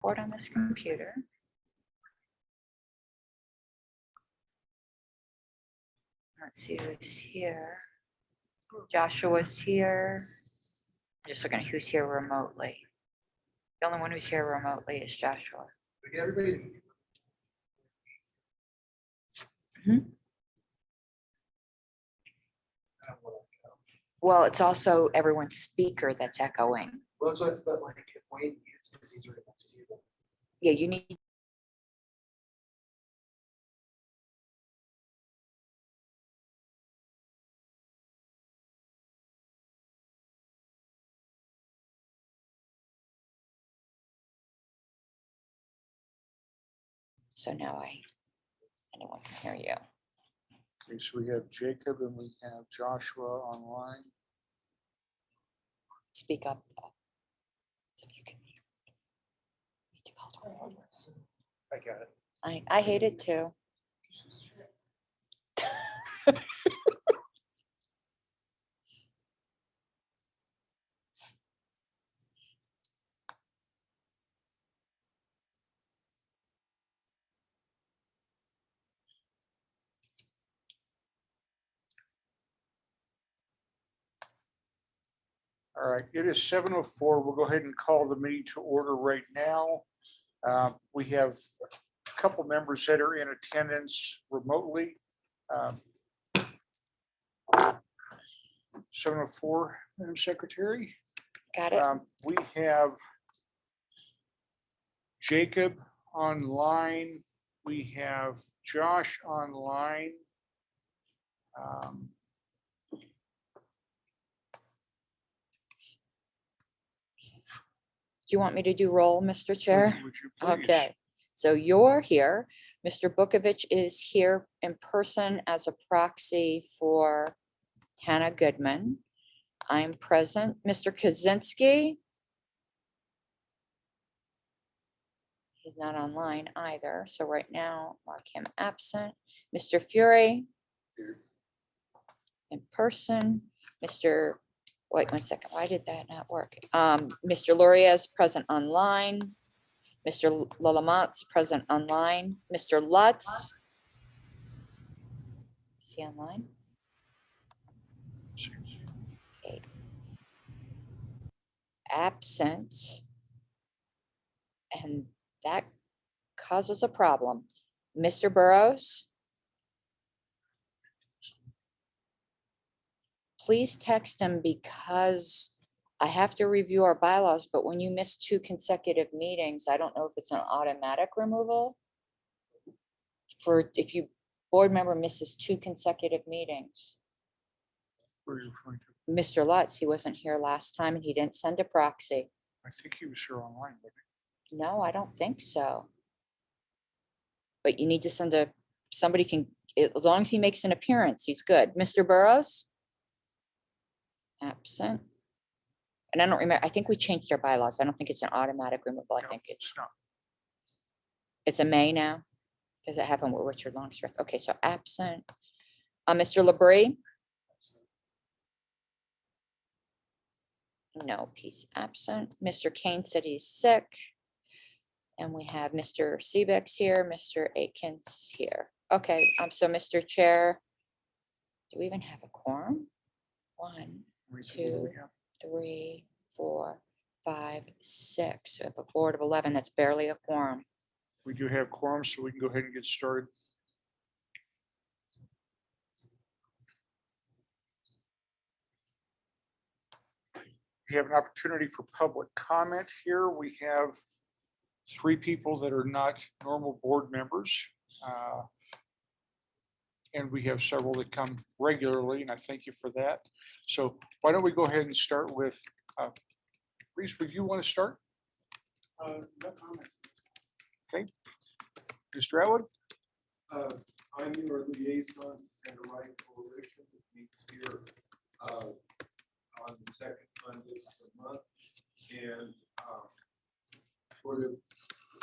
report on this computer. Let's see who's here. Joshua's here. I'm just looking at who's here remotely. The only one who's here remotely is Joshua. Everybody. Well, it's also everyone's speaker that's echoing. Well, that's what, but like if Wayne mutes because he's right next to you. Yeah, you need. So now anyone can hear you. Okay, so we have Jacob and we have Joshua online. Speak up. So you can hear. Need to call to order. I got it. I hate it too. All right, it is 7:04. We'll go ahead and call the meeting to order right now. We have a couple members that are in attendance remotely. 7:04, Madam Secretary. Got it. We have Jacob online. We have Josh online. Do you want me to do roll, Mr. Chair? Would you please? Okay, so you're here. Mr. Bukovich is here in person as a proxy for Hannah Goodman. I'm present. Mr. Kaczynski. He's not online either. So right now, mark him absent. Mr. Fury. Here. In person. Mr. Wait 1 second. Why did that not work? Mr. Luria is present online. Mr. Lalamont's present online. Mr. Lutz. Is he online? Okay. Absent. And that causes a problem. Mr. Burrows. Please text him because I have to review our bylaws, but when you miss 2 consecutive meetings, I don't know if it's an automatic removal. For if you board member misses 2 consecutive meetings. Where are you referring to? Mr. Lutz, he wasn't here last time and he didn't send a proxy. I think he was here online, but No, I don't think so. But you need to send somebody can, as long as he makes an appearance, he's good. Mr. Burrows? Absent. And I don't remember, I think we changed our bylaws. I don't think it's an automatic removal. I no, think it's not. it's a May now. Does it happen with Richard Longstreth? Okay, so absent. Mr. LeBrie? No, he's absent. Mr. Kane said he's sick. And we have Mr. Seebeck's here, Mr. Aikens here. Okay, so Mr. Chair, do we even have a quorum? 1, We see what we 2, have. 3, 4, 5, 6. We have a board of 11. That's barely a quorum. We do have quorum, so we can go ahead and get started. We have an opportunity for public comment here. We have 3 people that are not normal board members. And we have several that come regularly, and I thank you for that. So why don't we go ahead and start with, Reese, would you want to start? No comments. Okay. Mr. Atwood? I'm your liaison to Center Right Coalition that meets here on the second Monday of the month. And sort of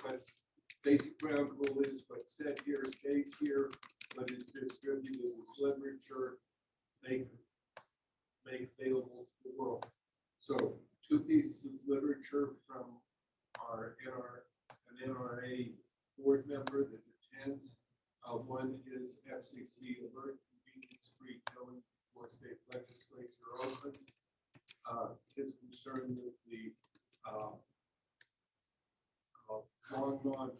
what basic ground rule is what's said here stays here, but it's distributed as literature make available to the world. So 2 pieces of literature from in our NRA board member that attends. One is FCC alert convenience-free killing before state legislature opens. His concern with the Longmont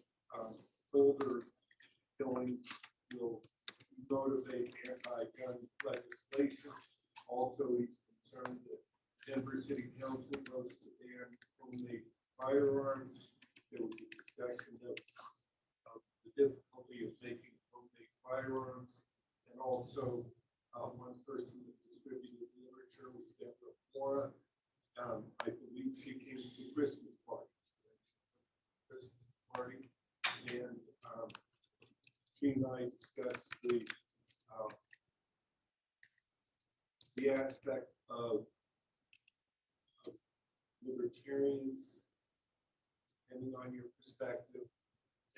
Boulder killing will motivate anti-gun legislation. Also, he's concerned that Denver City Council votes to ban homemade firearms. There was a discussion of the difficulty of making homemade firearms, and also one person that distributed literature was Deborah Flora. I believe she came to the Christmas party. And she and I discussed the aspect of libertarians, depending on your perspective,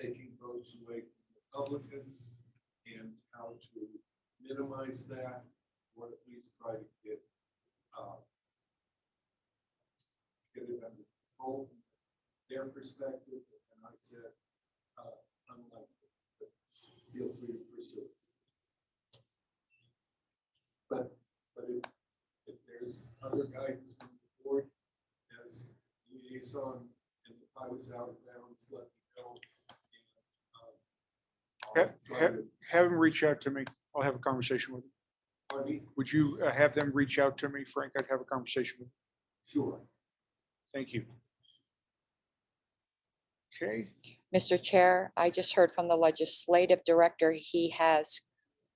taking votes away from Republicans, and how to minimize that, or at least try to get it under control from their perspective. And I said, unlikely, but feel free to pursue it. But if there's other guidance from the board as liaison, and if I was out of bounds, let me know. And, I'll try to- Have them reach out to me. I'll have a conversation with them. Pardon me? Would you have them reach out to me, Frank? I'd have a conversation with them. Sure. Thank you. Okay, Mr. Chair, I just heard from the legislative director. He has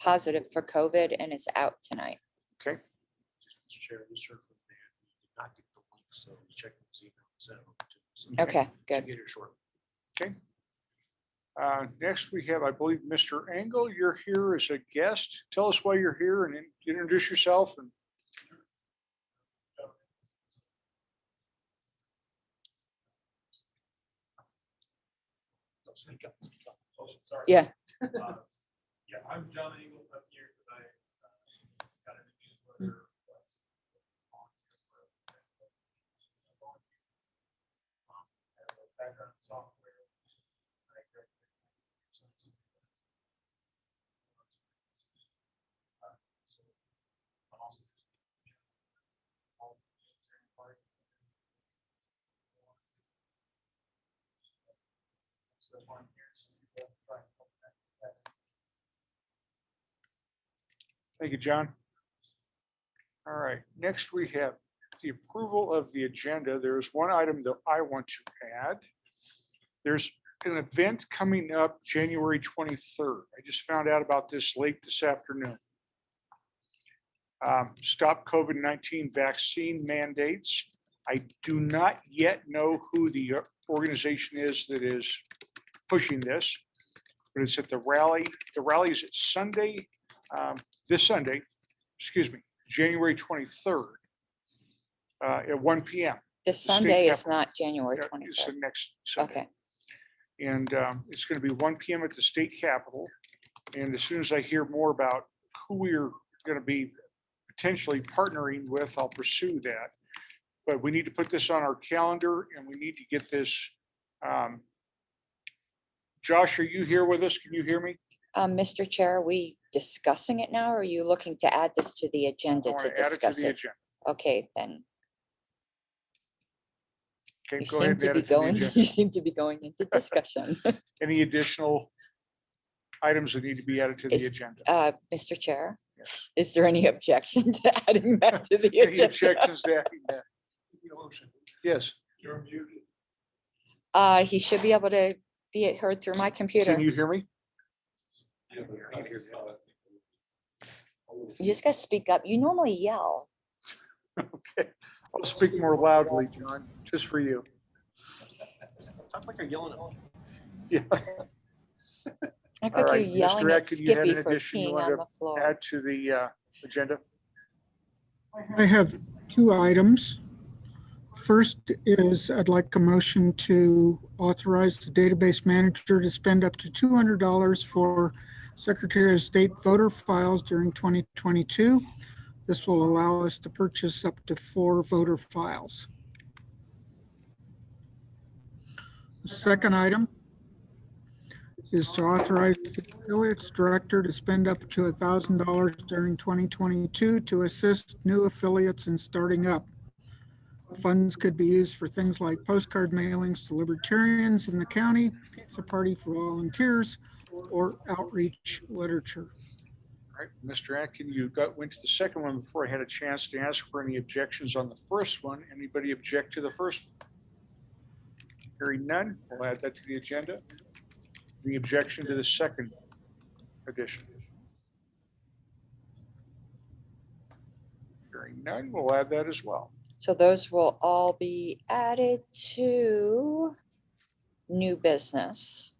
positive for COVID and is out tonight. okay. Mr. Chair, we heard from Dan. We did not get the link, so we checked his email and sent it over to him. So Okay, should good. get it shortly. Okay. Next, we have, I believe, Mr. Engel. You're here as a guest. Tell us why you're here and introduce yourself. And Speak up, speak up. Oh, sorry. Yeah. Yeah, I'm John Engel up here because I got a newsletter. Background in software. thank you, John. All right, next we have the approval of the agenda. There's one item that I want to add. There's an event coming up January 23rd. I just found out about this late this afternoon. Stop COVID-19 vaccine mandates. I do not yet know who the organization is that is pushing this, but it's at the rally. The rally is at Sunday, this Sunday, excuse me, January 23rd at 1 p.m. This State Sunday is Capitol. not January Yeah, it's the 23rd. next Sunday. Okay, And it's going to be 1 p.m. at the state capitol. And as soon as I hear more about who we're going to be potentially partnering with, I'll pursue that. But we need to put this on our calendar and we need to get this. Josh, are you here with us? Can you hear me? Mr. Chair, are we discussing it now, or are you looking to add this to the I agenda want to to add it to discuss the it? agenda. Okay, then Okay, you go ahead seem and to add be it to the going, agenda. you seem to be going into discussion. Any additional items that need to be added to the Is- agenda? Mr. Chair, Yes. is there any objection to adding that to the Any agenda? objections to adding that? Yes. You're muted. He should be able to be heard through my computer. Can you hear me? Yeah, but I can hear you. You just gotta speak up. You normally yell. Okay. I'll speak more loudly, John, just for you. Sounds like you're yelling at me. Yeah. I All think you're right, yelling Mr. at Eck, you had Skippy an for addition you peeing wanted on the floor. Add to the agenda? I have two items. First is I'd like a motion to authorize the database manager to spend up to $200 for Secretary of State voter files during 2022. This will allow us to purchase up to 4 voter files. The second item is to authorize the affiliates director to spend up to $1,000 during 2022 to assist new affiliates in starting up. Funds could be used for things like postcard mailings to libertarians in the county, pizza party for volunteers, or outreach literature. All right, Mr. Atkin, went to the second one before I had a chance to ask for any objections on the first one. Anybody object to the first one? Hearing none, we'll add that to the agenda. The objection to the second edition. Hearing none, we'll add that as well. So those will all be added to new business.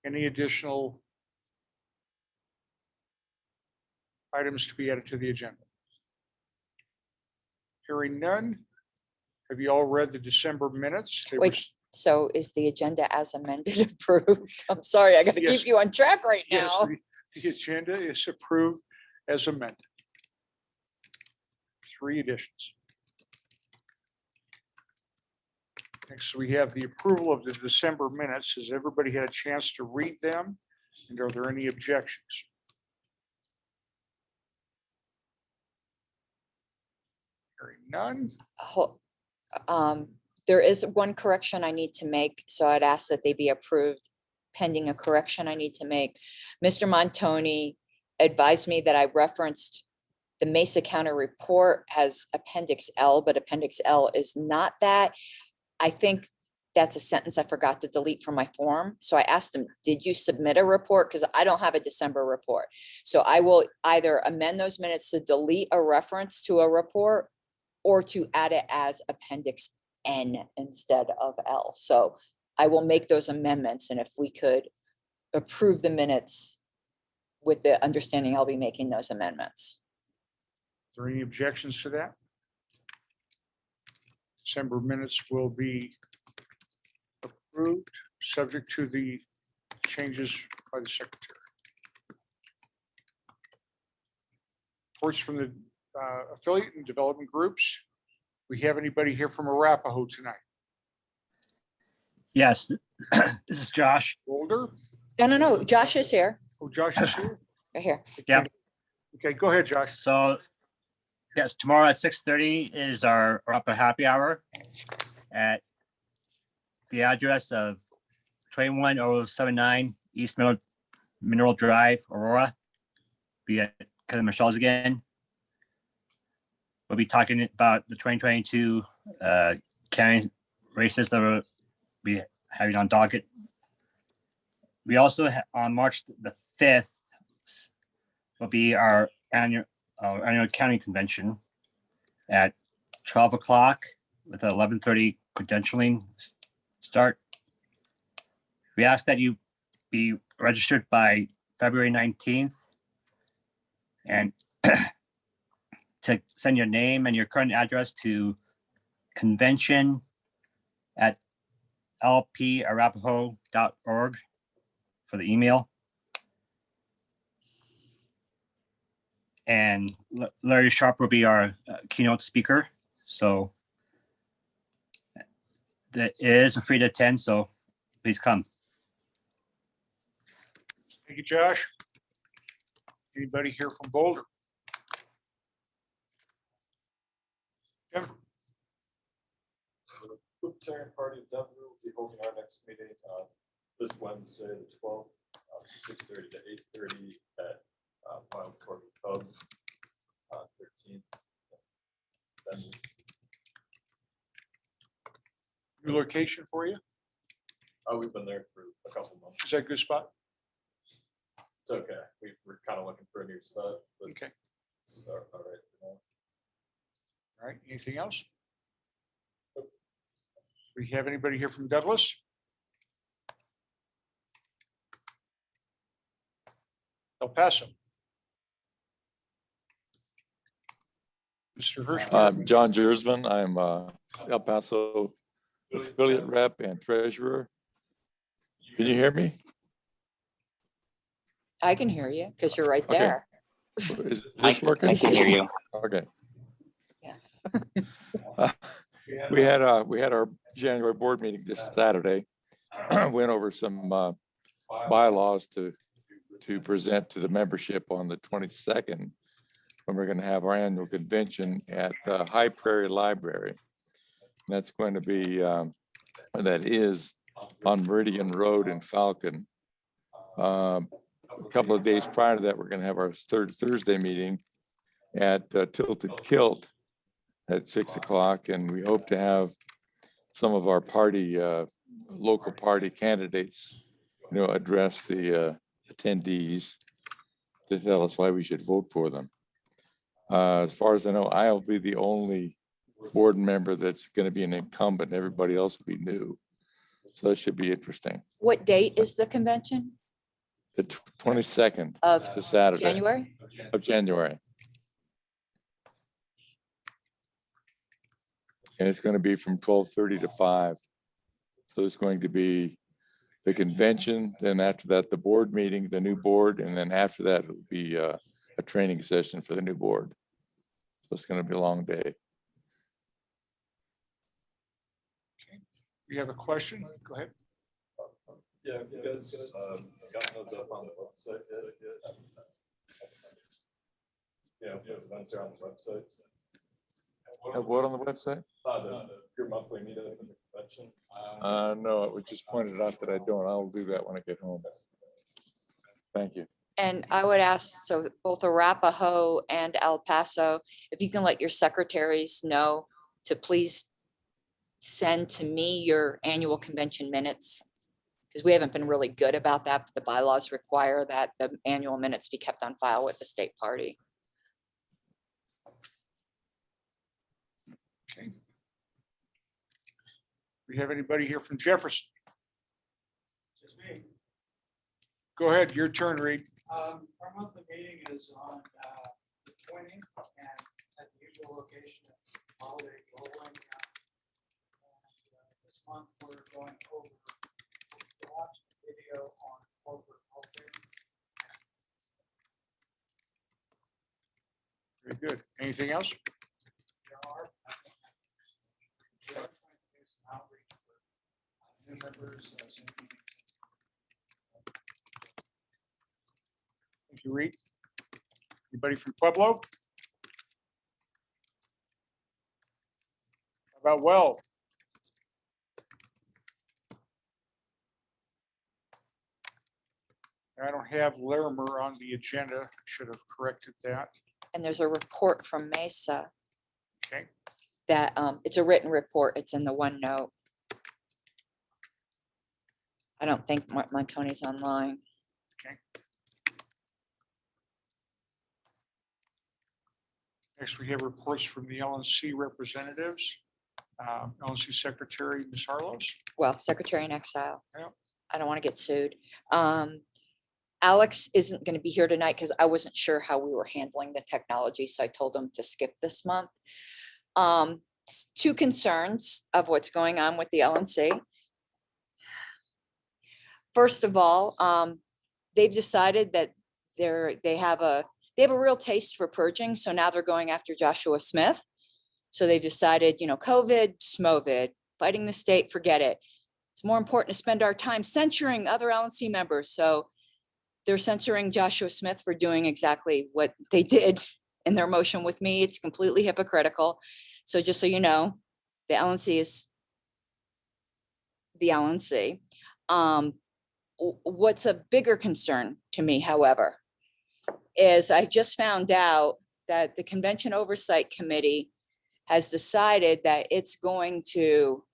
Any additional items to be added to the agenda? Hearing none. Have you all read the December minutes? They were- Wait, so is the agenda as amended approved? I'm sorry, I gotta Yes. keep you on track right Yes, now. the agenda is approved as amended. 3 additions. Next, we have the approval of the December minutes. Has everybody had a chance to read them? And are there any objections? Hearing none. There is one correction I need to make, so I'd ask that they be approved pending a correction I need to make. Mr. Montoni advised me that I referenced the Mesa County report as Appendix L, but Appendix L is not that. I think that's a sentence I forgot to delete from my form. So I asked him, did you submit a report? Because I don't have a December report. So I will either amend those minutes to delete a reference to a report or to add it as Appendix N instead of L. So I will make those amendments, and if we could approve the minutes with the understanding I'll be making those amendments. Is there any objections to that? December minutes will be approved, subject to the changes by the secretary. Reports from the affiliate and development groups. We have anybody here from Arapahoe tonight? Yes, this is Josh. Boulder? No, Josh is here, Oh, Josh is here? right here. Yeah. Okay, go ahead, Josh. So, yes, tomorrow at 6:30 is our Rappa happy hour at the address of 21079 East Mineral Drive, Aurora. Be at Cousin Michelle's again. We'll be talking about the 2022 county races that we'll be having on docket. We also, on March the 5th, will be our annual county convention at 12 o'clock with 11:30 credentialing start. We ask that you be registered by February 19th and to send your name and your current address to convention@lparapahoe.org for the email. And Larry Sharp will be our keynote speaker. So it is free to attend, so please come. Thank you, Josh. Anybody here from Boulder? Jim? The Libertarian Party of Denver will be holding our next meeting this Wednesday, the 12th, 6:30 to 8:30 at Wild Cork Pub, 13th. Then New location for you? we've been there for a couple months. Is that a good spot? It's okay. We're kind of looking for a new spot, but Okay. it's all right for now. All right, anything else? We have anybody here from Douglas? El Paso? Mr. Hirsch? I'm John Jersman. I'm El Paso affiliate rep and treasurer. Can you hear me? I can hear you because you're right Okay. there. Is this working? I can hear you. Okay. Yeah. We had our January board meeting this Saturday. Went over some bylaws to present to the membership on the 22nd, when we're going to have our annual convention at the High Prairie Library. And that's going to be, that is on Meridian Road in Falcon. A couple of days prior to that, we're going to have our third Thursday meeting at Tilted Kilt at 6 o'clock. And we hope to have some of our party, local party candidates, address the attendees to tell us why we should vote for them. As far as I know, I'll be the only board member that's going to be an incumbent. Everybody else will be new. So that should be interesting. What date is the convention The 22nd of to Saturday January? of January. And it's going to be from 12:30 to 5. So it's going to be the convention, then after that, the board meeting, the new board, and then after that, it'll be a training session for the new board. So it's going to be a long day. You have a question? Go ahead. Yeah, you guys got those up on the website yet? Yeah, those events are on the website. Have what on the website? Your monthly meetup and the convention. No, it was just pointed out that I don't. I'll do that when I get home. Thank you. And I would ask, so both Arapahoe and El Paso, if you can let your secretaries know to please send to me your annual convention minutes, because we haven't been really good about that. But the bylaws require that the annual minutes be kept on file with the state party. Okay. We have anybody here from Jefferson? Just me. Go ahead, your turn, Reed. Our monthly meeting is on the 20th and at the usual location at Holiday Bowling. This month we're going over watch video on corporate welfare. Very good. Anything else? There are trying to do some outreach for new members. Thank you, Reed. Anybody from Pueblo? How about Well? I don't have Larimer on the agenda. Should have corrected that. And there's a report from Mesa Okay. that it's a written report. It's in the OneNote. I don't think Montoni's online. Okay. Next, we have reports from the LNC representatives. LNC Secretary, Ms. Harlos. Well, Secretary in Exile. Yeah. I don't want to get sued. Alex isn't going to be here tonight because I wasn't sure how we were handling the technology. So I told him to skip this month. Two concerns of what's going on with the LNC. First of all, they've decided that they have a real taste for purging. So now they're going after Joshua Smith. So they've decided, COVID, Smovid, fighting the state, forget it. It's more important to spend our time censuring other LNC members. So they're censoring Joshua Smith for doing exactly what they did in their motion with me. It's completely hypocritical. So just so you know, the LNC is the LNC. What's a bigger concern to me, however, is I just found out that the Convention Oversight Committee has decided that it's going to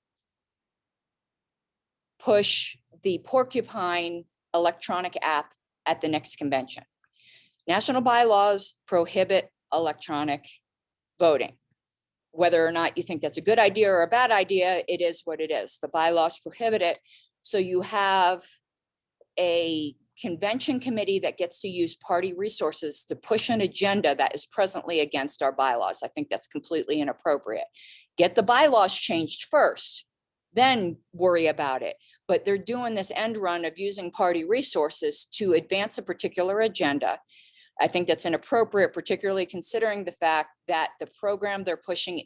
push the Porcupine electronic app at the next convention. National bylaws prohibit electronic voting. Whether or not you think that's a good idea or a bad idea, it is what it is. The bylaws prohibit it. So you have a convention committee that gets to use party resources to push an agenda that is presently against our bylaws. I think that's completely inappropriate. Get the bylaws changed first, then worry about it. But they're doing this end run of using party resources to advance a particular agenda. I think that's inappropriate, particularly considering the fact that the program they're pushing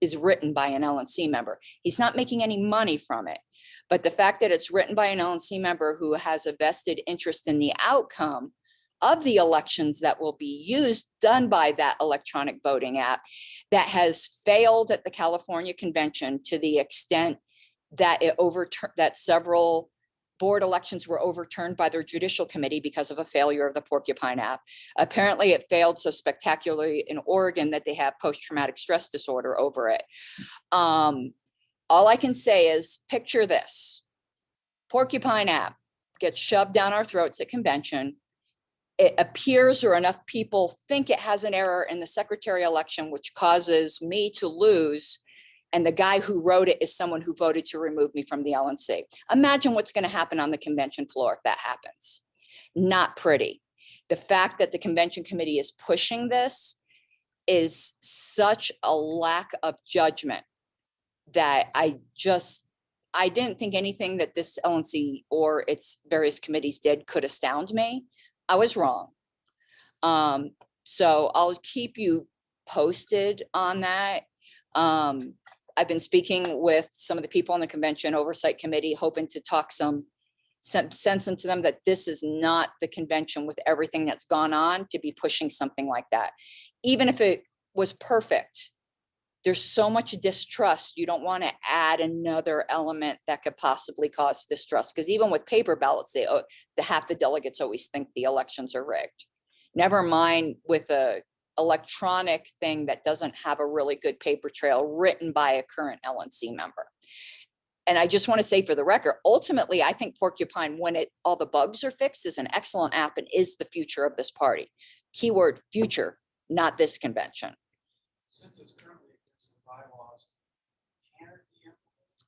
is written by an LNC member. He's not making any money from it. But the fact that it's written by an LNC member who has a vested interest in the outcome of the elections that will be used, done by that electronic voting app, that has failed at the California convention to the extent that it overturned, that several board elections were overturned by their judicial committee because of a failure of the Porcupine app. Apparently it failed so spectacularly in Oregon that they have post-traumatic stress disorder over it. All I can say is picture this. Porcupine app gets shoved down our throats at convention. It appears, or enough people think it has an error in the secretary election, which causes me to lose. And the guy who wrote it is someone who voted to remove me from the LNC. Imagine what's going to happen on the convention floor if that happens. Not pretty. The fact that the convention committee is pushing this is such a lack of judgment that I didn't think anything that this LNC or its various committees did could astound me. I was wrong. So I'll keep you posted on that. I've been speaking with some of the people on the convention oversight committee, hoping to talk some sense into them that this is not the convention with everything that's gone on to be pushing something like that. Even if it was perfect, there's so much distrust. You don't want to add another element that could possibly cause distrust. Because even with paper ballots, half the delegates always think the elections are rigged. Never mind with a electronic thing that doesn't have a really good paper trail written by a current LNC member. And I just want to say for the record, ultimately, I think Porcupine, when all the bugs are fixed, is an excellent app and is the future of this party. Keyword future, not this convention. Since it's currently against the bylaws, can it be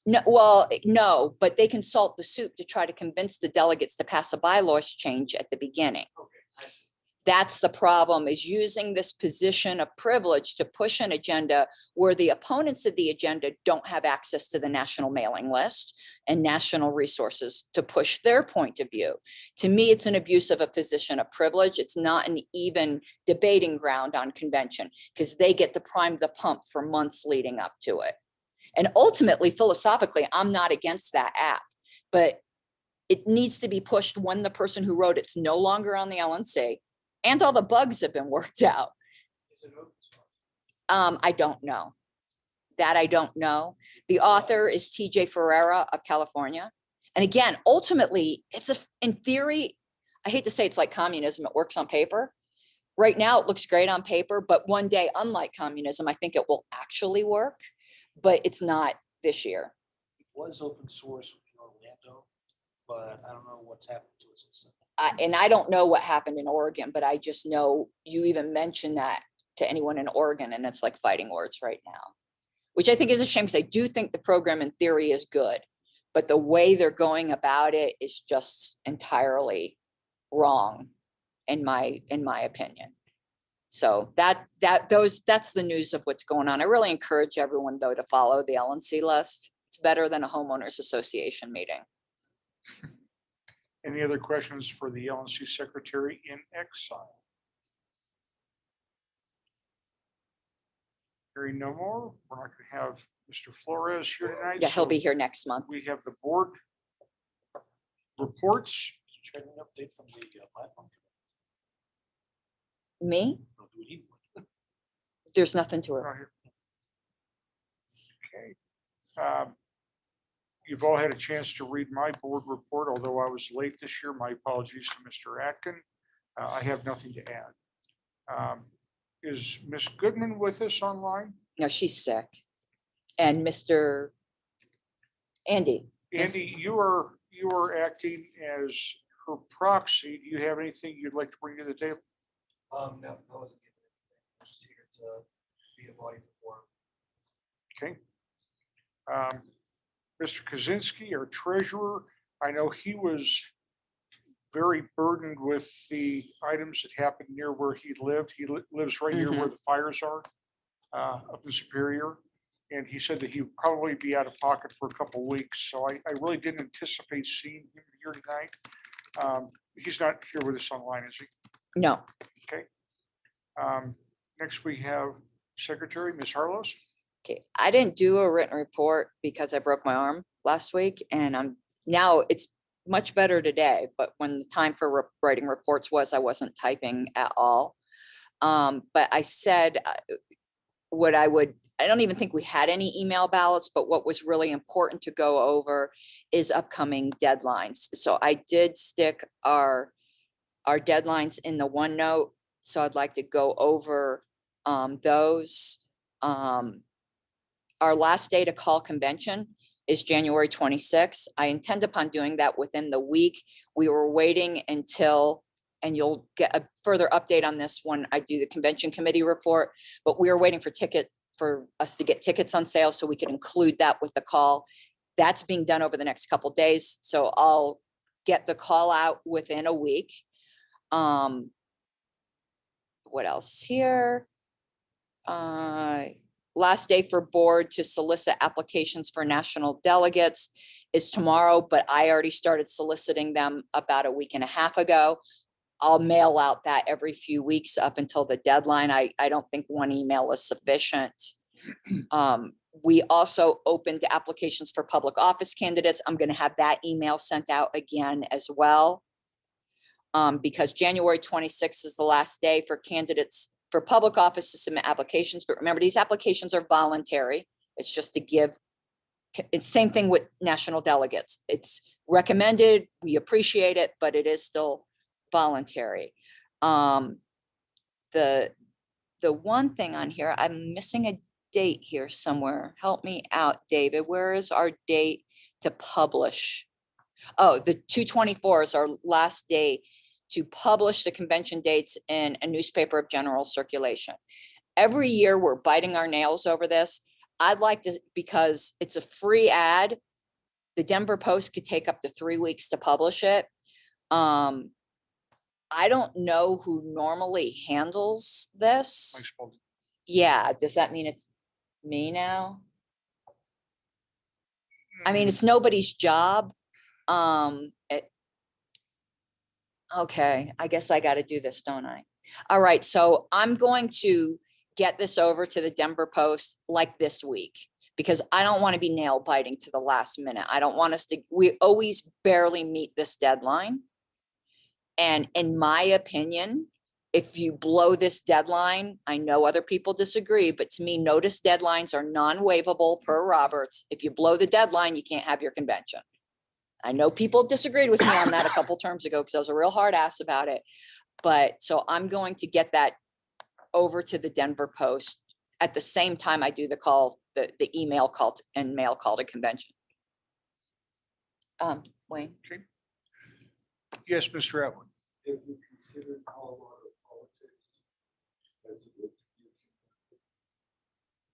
implemented? No, well, no, but they can salt the soup to try to convince the delegates to pass a bylaws change at the beginning. Okay, I see. That's the problem, is using this position of privilege to push an agenda where the opponents of the agenda don't have access to the national mailing list and national resources to push their point of view. To me, it's an abuse of a position of privilege. It's not an even debating ground on convention because they get to prime the pump for months leading up to it. And ultimately, philosophically, I'm not against that app, but it needs to be pushed when the person who wrote it's no longer on the LNC. And all the bugs have been worked out. Is it open source? I don't know. That I don't know. The author is TJ Ferreira of California. And again, ultimately, in theory, I hate to say it's like communism, it works on paper. Right now, it looks great on paper, but one day, unlike communism, I think it will actually work, but it's not this year. It was open source in Orlando, but I don't know what's happened to it since then. And I don't know what happened in Oregon, but I just know you even mentioned that to anyone in Oregon and it's like fighting words right now, which I think is a shame because I do think the program in theory is good, but the way they're going about it is just entirely wrong in my opinion. So that's the news of what's going on. I really encourage everyone though to follow the LNC list. It's better than a homeowners association meeting. Any other questions for the LNC secretary in exile? Hearing no more, we're not going to have Mr. Flores here tonight. Yeah, he'll so be here next month. We have the board reports. Check an update from the platform. Me? No, do we need one? There's nothing to it. Right here. Okay. You've all had a chance to read my board report, although I was late this year. My apologies to Mr. Atkin. I have nothing to add. Is Ms. Goodman with us online? No, she's sick. And Mr. Andy. Andy, you are acting as her proxy. Do you have anything you'd like to bring to the table? No, I wasn't given anything. I'm just here to be a body for. Okay. Mr. Kaczynski, our treasurer, I know he was very burdened with the items that happened near where he lived. He lives right near where the fires are up in Superior. And he said that he would probably be out of pocket for a couple of weeks. So I really didn't anticipate seeing him here tonight. He's not here with us online, is he? No. Okay. Next we have Secretary, Ms. Harlos. Okay, I didn't do a written report because I broke my arm last week, and now it's much better today, but when the time for writing reports was, I wasn't typing at all. But I said I don't even think we had any email ballots, but what was really important to go over is upcoming deadlines. So I did stick our deadlines in the OneNote. So I'd like to go over those. Our last day to call convention is January 26th. I intend upon doing that within the week. We were waiting until, and you'll get a further update on this when I do the convention committee report, but we were waiting for us to get tickets on sale so we could include that with the call. That's being done over the next couple of days. So I'll get the call out within a week. What else here? Last day for board to solicit applications for national delegates is tomorrow, but I already started soliciting them about a week and a half ago. I'll mail out that every few weeks up until the deadline. I don't think one email is sufficient. We also opened applications for public office candidates. I'm going to have that email sent out again as well. Because January 26th is the last day for candidates for public office to submit applications. But remember, these applications are voluntary. It's just to give, it's same thing with national delegates. It's recommended, we appreciate it, but it is still voluntary. The one thing on here, I'm missing a date here somewhere. Help me out, David. Where is our date to publish? Oh, the 2/24 is our last day to publish the convention dates in a newspaper of general circulation. Every year we're biting our nails over this. I'd like to, because it's a free ad, the Denver Post could take up to 3 weeks to publish it. I don't know who normally handles this. Mike Spalding. Yeah, does that mean it's me now? I mean, it's nobody's job. Okay, I guess I got to do this, don't I? All right, so I'm going to get this over to the Denver Post like this week, because I don't want to be nail biting to the last minute. I don't want us to, we always barely meet this deadline. And in my opinion, if you blow this deadline, I know other people disagree, but to me, notice deadlines are non-waivable per Roberts. If you blow the deadline, you can't have your convention. I know people disagreed with me on that a couple terms ago because I was a real hard ass about it. But so I'm going to get that over to the Denver Post at the same time I do the call, the email call and mail call to convention. Wayne. Okay. Yes, Mr. Atwood. Have you considered Colorado politics as a distribution?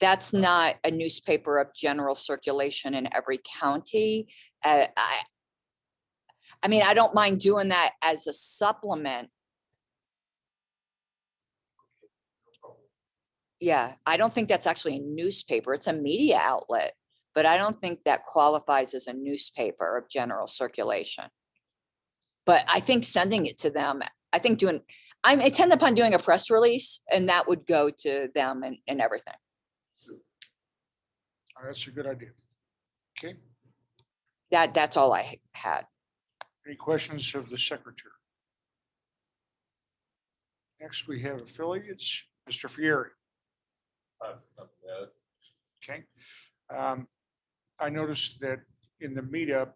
That's not a newspaper of general circulation in every county. I mean, I don't mind doing that as a supplement. Yeah, I don't think that's actually a newspaper. It's a media outlet, but I don't think that qualifies as a newspaper of general circulation. But I think sending it to them, I think I intend upon doing a press release, and that would go to them and everything. That's a good idea. Okay. That's all I had. Any questions of the secretary? Next, we have affiliates, Mr. Fieri. Okay. I noticed that in the meetup,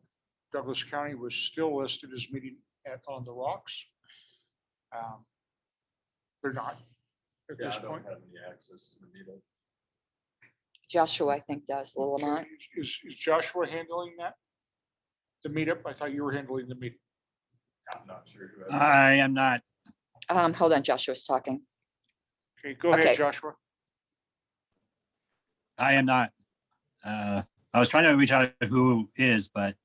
Douglas County was still listed as meeting on the rocks. They're not at Yeah, this I don't point. have any access to the meeting. Joshua, I think, does, the Okay, Lamont. Is Joshua handling that? The meetup? I thought you were handling the meeting. I'm not sure who has. I am not. Hold on, Joshua's talking. Okay, go ahead, Okay. Joshua. I am not. I was trying to reach out to who is, but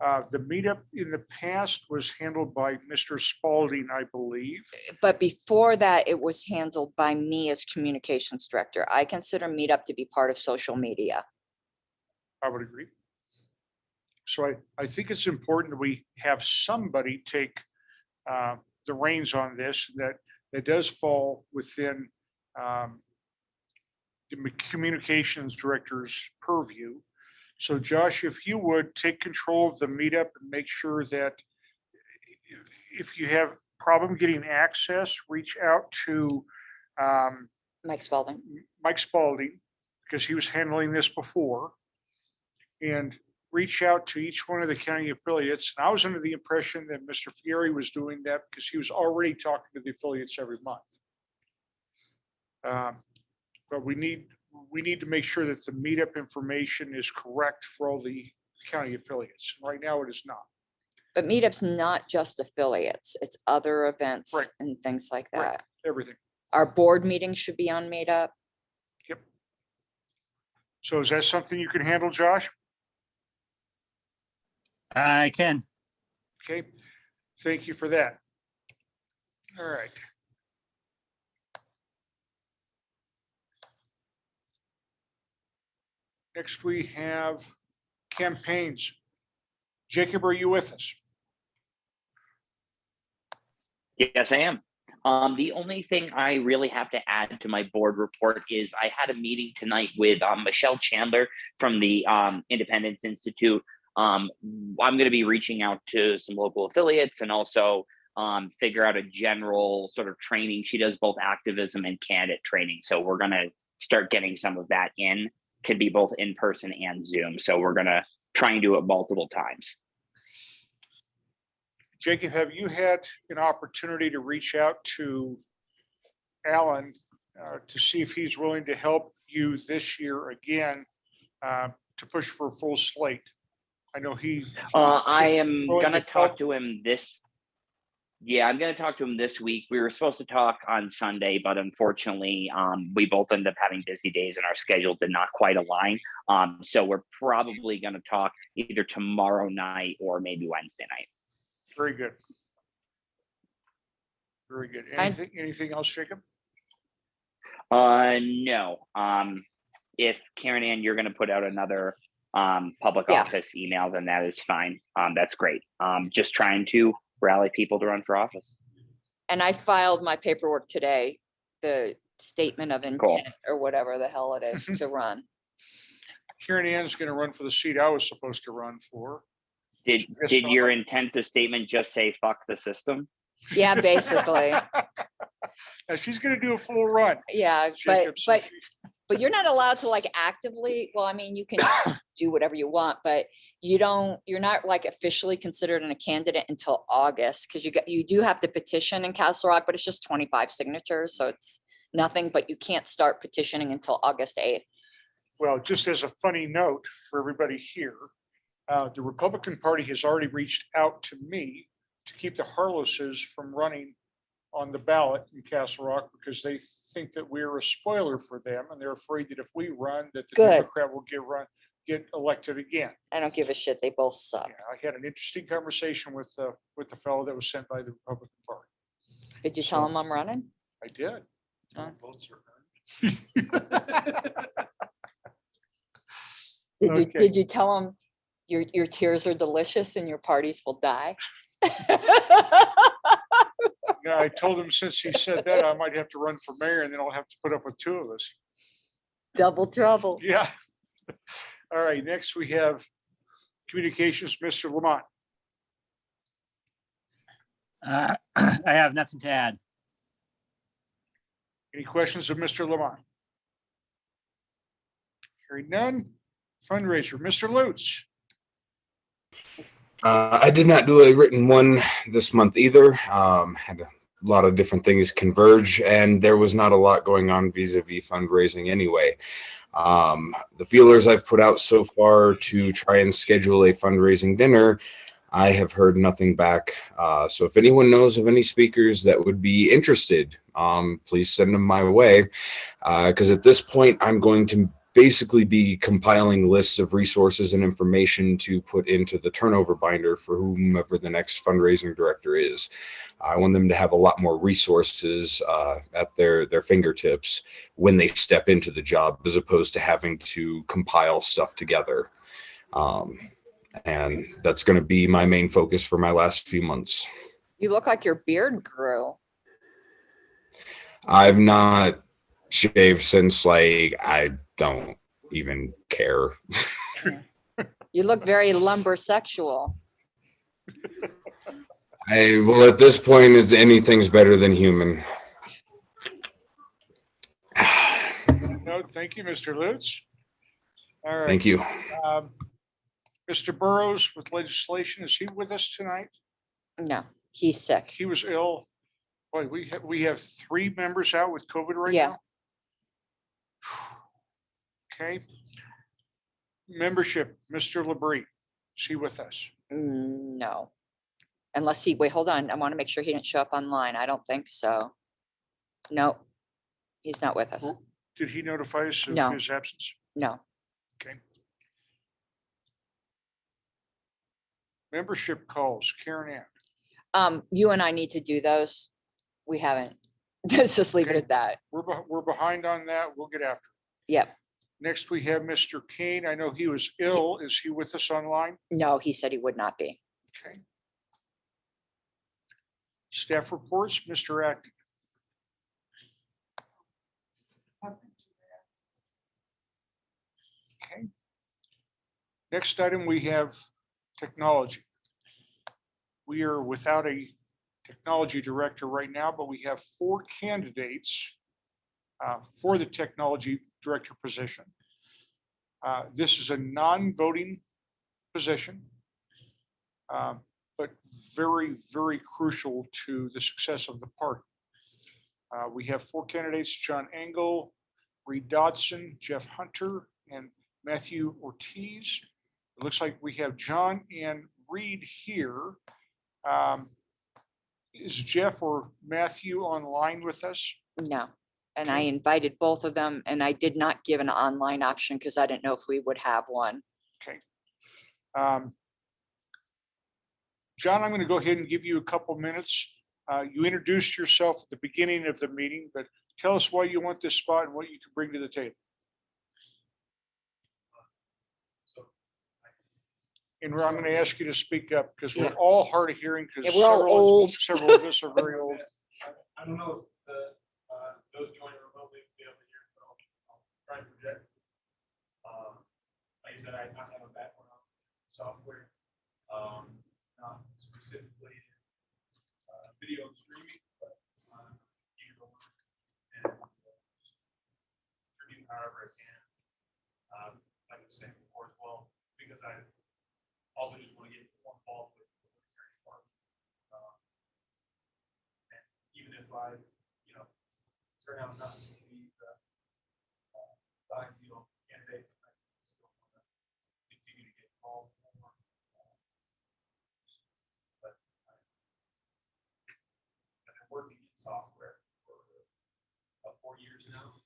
The meetup in the past was handled by Mr. Spalding, I believe. But before that, it was handled by me as communications director. I consider Meetup to be part of social media. I would agree. So I think it's important that we have somebody take the reins on this, that does fall within the communications director's purview. So Josh, if you would take control of the meetup and make sure that if you have problem getting access, reach out to Mike Spalding. Mike Spalding, because he was handling this before, and reach out to each one of the county affiliates. And I was under the impression that Mr. Fieri was doing that because he was already talking to the affiliates every month. But we need to make sure that the meetup information is correct for all the county affiliates. Right now, it is not. But meetup's not just affiliates, it's other events Right. and things like Right. that. Everything. Our board meetings should be on meetup. Yep. So is that something you can handle, Josh? I can. Okay. Thank you for that. All right. Next, we have campaigns. Jacob, are you with us? Yes, I am. The only thing I really have to add to my board report is I had a meeting tonight with Michelle Chandler from the Independence Institute. I'm going to be reaching out to some local affiliates and also figure out a general sort of training. She does both activism and candidate training. So we're going to start getting some of that in. Could be both in person and Zoom. So we're going to try and do it multiple times. Jacob, have you had an opportunity to reach out to Alan to see if he's willing to help you this year again to push for a full slate? I know he. I am willing going to to talk to him this. Yeah, I'm going to talk to him this week. We were supposed to talk on Sunday, but unfortunately, we both ended up having busy days and our schedule did not quite align. So we're probably going to talk either tomorrow night or maybe Wednesday night. Very good. Very good. Anything else, Jacob? No. If Karen Ann, you're going to put out another public office email, then that is fine. That's great. Just trying to rally people to run for office. And I filed my paperwork today, the statement of intent or whatever the hell it is to run. Karen Ann's going to run for the seat I was supposed to run for. Did your intent to statement just say fuck the system? Yeah, basically. Now she's going to do a full run. Yeah, Jacob, so but you're not allowed to like actively, well, I mean, you can do whatever you want, but you're not like officially considered a candidate until August, because you do have to petition in Castle Rock, but it's just 25 signatures. So it's nothing, but you can't start petitioning until August 8th. Well, just as a funny note for everybody here, the Republican Party has already reached out to me to keep the Harlesses from running on the ballot in Castle Rock because they think that we're a spoiler for them, and they're afraid that if we run, that the Democrat will get elected again. I don't give a shit. They both suck. Yeah, I had an interesting conversation with the fellow that was sent by the Republican Party. Did you tell him I'm running? I did. Oh. Votes are earned. Did you tell him your tears are delicious and your parties will die? Yeah, I told him since he said that I might have to run for mayor, and then I'll have to put up with two of us. Double trouble. Yeah. All right. Next, we have communications, Mr. Lamont. I have nothing to add. Any questions of Mr. Lamont? Hearing none. Fundraiser, Mr. Lutz. I did not do a written one this month either. Had a lot of different things converge, and there was not a lot going on vis-a-vis fundraising anyway. The feelers I've put out so far to try and schedule a fundraising dinner, I have heard nothing back. So if anyone knows of any speakers that would be interested, please send them my way. Because at this point, I'm going to basically be compiling lists of resources and information to put into the turnover binder for whomever the next fundraising director is. I want them to have a lot more resources at their fingertips when they step into the job, as opposed to having to compile stuff together. And that's going to be my main focus for my last few months. You look like your beard grew. I've not shaved since like I don't even care. You look very lumbersexual. Well, at this point, is anything's better than human. No, thank you, Mr. Lutz. All right. Thank you. Mr. Burrows with legislation, is he with us tonight? No, he's sick. He was ill. Boy, we have 3 members out with COVID right Yeah. now. Okay. Membership, Mr. Labrie, is he with us? No. Unless he, wait, hold on. I want to make sure he didn't show up online. I don't think so. No, he's not with us. Did he notify us No. of his absence? No. Okay. Membership calls, Karen Ann. You and I need to do those. We haven't. Let's just leave it Okay. at that. We're behind on that. We'll get after it. Yep. Next, we have Mr. Kane. I know he was ill. Is he with us online? No, he said he would not be. Okay. Staff reports, Mr. Acton. Okay. Next item, we have technology. We are without a technology director right now, but we have 4 candidates for the technology director position. This is a non-voting position, but very, very crucial to the success of the party. We have 4 candidates: John Engel, Reed Dodson, Jeff Hunter, and Matthew Ortiz. It looks like we have John and Reed here. Is Jeff or Matthew online with us? No. And I invited both of them, and I did not give an online option because I didn't know if we would have one. Okay. John, I'm going to go ahead and give you a couple minutes. You introduced yourself at the beginning of the meeting, but tell us why you want this spot and what you can bring to the table. And I'm going to ask you to speak up because we're all hard of hearing because Yeah, we're all old. several of us are very old. I don't know if those joining remotely will be able to hear, but I'll try and project. Like I said, I have a background on software, not specifically video and streaming, but digital and streaming however I can. Like I was saying before as well, because I also just want to get more involved with the military part. And even if I, turn out not to be the ideal candidate, I still want to continue to get involved more. But I've been working in software for about 4 years now.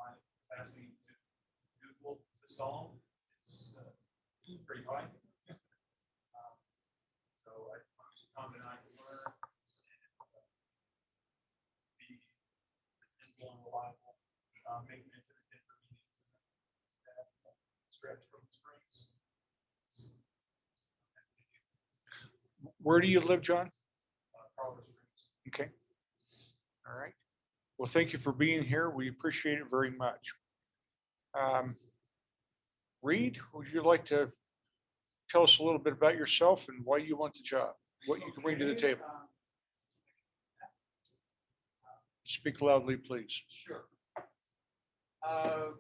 My capacity to Google to solve is pretty high. So Tom and I can learn and be nimble and reliable, making it to the Denver meetings isn't stretch from the springs. Where do you live, John? Colorado Springs. Okay. All right. Well, thank you for being here. We appreciate it very much. Reed, would you like to tell us a little bit about yourself and why you want the job, what you can bring to the table? Speak loudly, please. Sure. The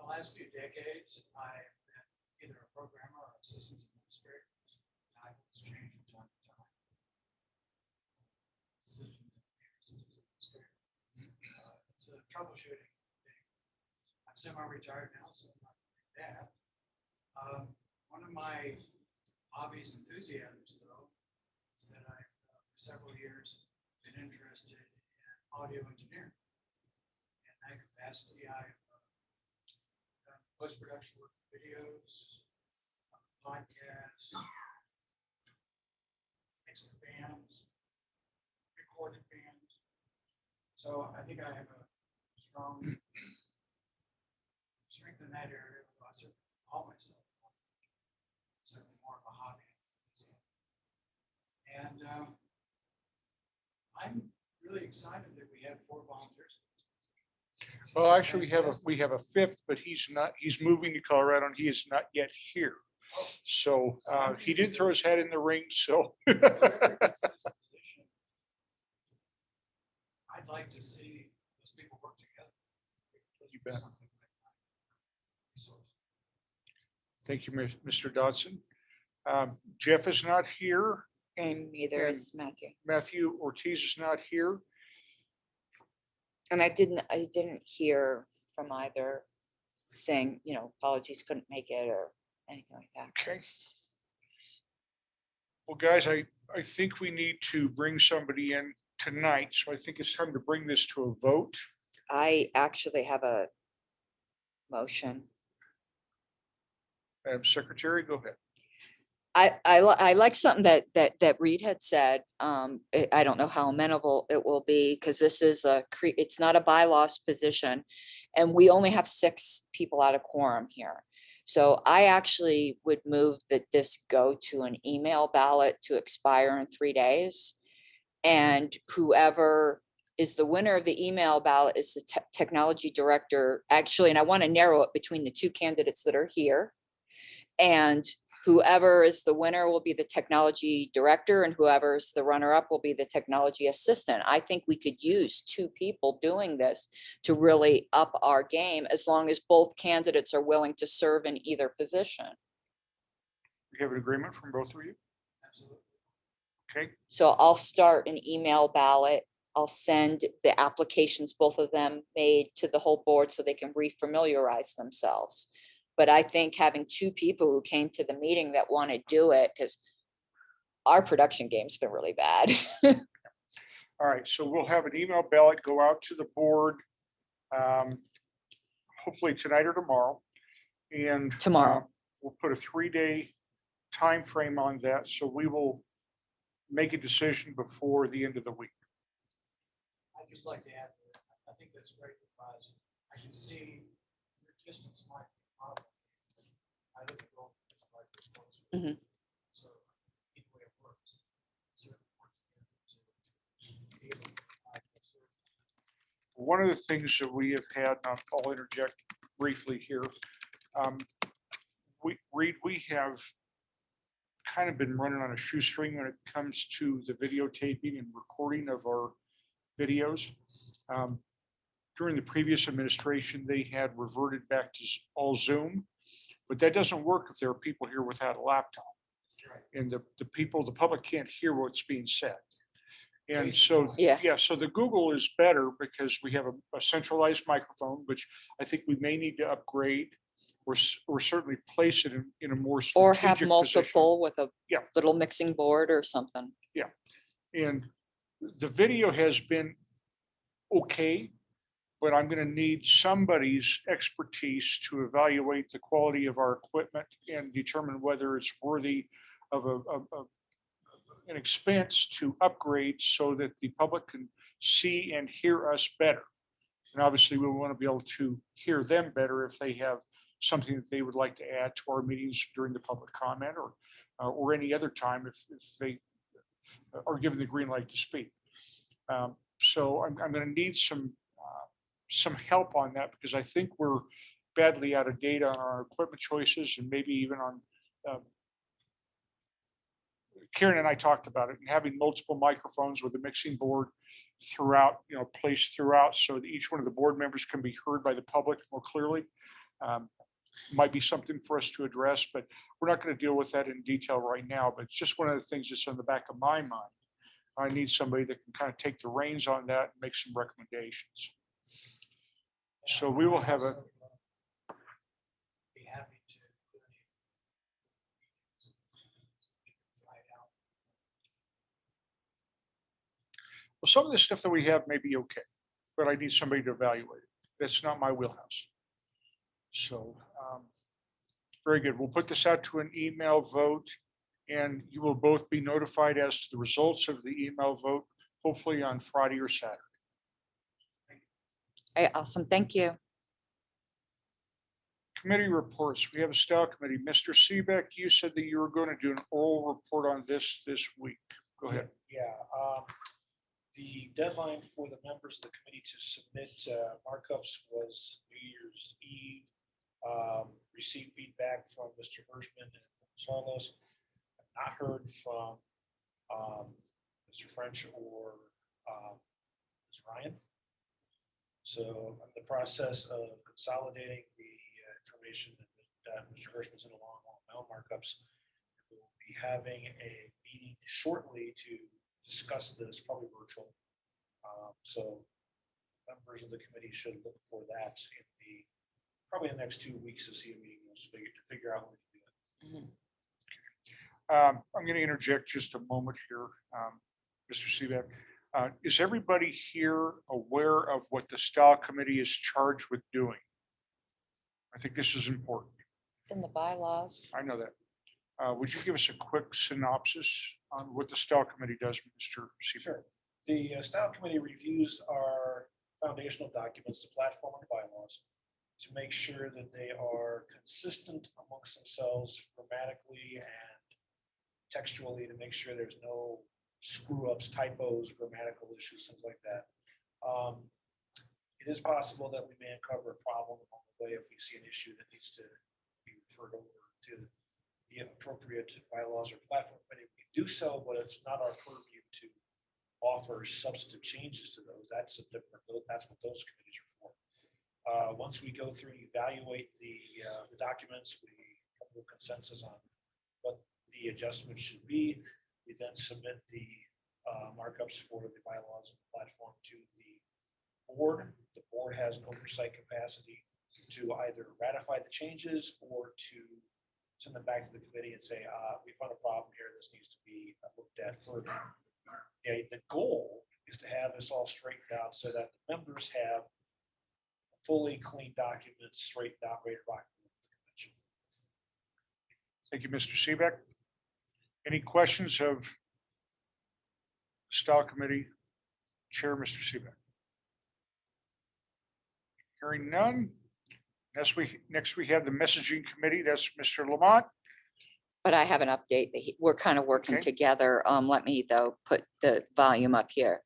last few decades, I've been either a programmer or a systems administrator. Titles change from time to time. Systems administrator. It's a troubleshooting thing. I'm semi-retired now, so I'm not doing that. One of my hobbies, enthusiasms, though, is that I've for several years been interested in audio engineering. In that capacity, I've done post-production work, videos, podcasts, mixed bands, recorded bands. So I think I have a strong strength in that area. I certainly call myself certainly more of a hobby. And I'm really excited that we had 4 volunteers. Well, actually, we have a fifth, but he's moving to Colorado and he is not yet here. So he did throw his hat in the ring, so. I'd like to see those people work together. You bet. Something like that. So, Thank you, Mr. Dodson. Jeff is not here. And neither is Matthew. Matthew Ortiz is not here. And I didn't hear from either saying, apologies, couldn't make it or anything like that. Okay. Well, guys, I think we need to bring somebody in tonight. So I think it's time to bring this to a vote. I actually have a motion. Madam Secretary, go ahead. I like something that Reed had said. I don't know how amenable it will be because this is it's not a bylaws position, and we only have 6 people out of quorum here. So I actually would move that this go to an email ballot to expire in 3 days, and whoever is the winner of the email ballot is the technology director. Actually, and I want to narrow it between the 2 candidates that are here, and whoever is the winner will be the technology director, and whoever is the runner-up will be the technology assistant. I think we could use 2 people doing this to really up our game, as long as both candidates are willing to serve in either position. We have an agreement from both of you? absolutely. Okay, So I'll start an email ballot. I'll send the applications, both of them made, to the whole board so they can refamiliarize themselves. But I think having 2 people who came to the meeting that want to do it, because our production game's been really bad. all right, so we'll have an email ballot go out to the board, hopefully tonight or tomorrow. And Tomorrow. We'll put a 3-day time frame on that, so we will make a decision before the end of the week. I'd just like to add, that I think that's great because I can see your distance might be a problem. I live in Gulf, like this close. Mhm. So either way it works. So it works together. Be able to provide the service. One of the things that we have had, and I'll interject briefly here, we have kind of been running on a shoestring when it comes to the videotaping and recording of our videos. During the previous administration, they had reverted back to all Zoom, but that doesn't work if there are people here without a laptop. And the public can't hear what's being said. And so, Yeah. so the Google is better because we have a centralized microphone, which I think we may need to upgrade or certainly place it in a more Or strategic have position. multiple with a Yeah. little mixing board or something. And the video has been okay, but I'm going to need somebody's expertise to evaluate the quality of our equipment and determine whether it's worthy of an expense to upgrade so that the public can see and hear us better. And obviously, we want to be able to hear them better if they have something that they would like to add to our meetings during the public comment or any other time if they are given the green light to speak. So I'm going to need some help on that because I think we're badly out of date on our equipment choices and maybe even on Karen and I talked about it and having multiple microphones with a mixing board throughout, placed throughout so that each one of the board members can be heard by the public more clearly. Might be something for us to address, but we're not going to deal with that in detail right now. But it's just one of the things that's on the back of my mind. I need somebody that can kind of take the reins on that and make some recommendations. So we will have a. Be happy to do any try it out. Well, some of the stuff that we have may be okay, but I need somebody to evaluate it. That's not my wheelhouse. So very good. We'll put this out to an email vote and you will both be notified as to the results of the email vote, hopefully on Friday or Saturday. Hey, awesome. Thank you. Committee reports. We have a style committee. Mr. Seebeck, you said that you were going to do an oral report on this week. Go ahead. Yeah, the deadline for the members of the committee to submit markups was New Year's Eve. Received feedback from Mr. Hirschman and Carlos. Not heard from Mr. French or Ms. Ryan. So I'm in the process of consolidating the information that Mr. Hirschman's in along with markups. We'll be having a meeting shortly to discuss this, probably virtual. So members of the committee should look for that in probably the next 2 weeks to see a meeting to figure out when to do it. I'm going to interject just a moment here, Mr. Seebeck. Is everybody here aware of what the style committee is charged with doing? I think this is important. It's in the bylaws. I know that. Would you give us a quick synopsis on what the style committee does, Mr. Seebeck? Sure. The style committee reviews our foundational documents, the platform and bylaws, to make sure that they are consistent amongst themselves grammatically and textually, to make sure there's no screw ups, typos, grammatical issues, things like that. It is possible that we may uncover a problem along the way if we see an issue that needs to be referred over to the appropriate bylaws or platform committee. We do so, but it's not our purview to offer substantive changes to those. That's what those committees are for. Once we go through and evaluate the documents, we come to a consensus on what the adjustments should be. We then submit the markups for the bylaws and the platform to the board. The board has an oversight capacity to either ratify the changes or to send them back to the committee and say, we found a problem here. This needs to be looked at further. The goal is to have this all straightened out so that the members have fully clean documents, straightened out, ready to rock with the convention. Thank you, Mr. Seebeck. Any questions of style committee chair, Mr. Seebeck? Hearing none. Next we have the messaging committee. That's Mr. Lamont. But I have an update that we're kind of working Okay. together. Let me though put the volume up here.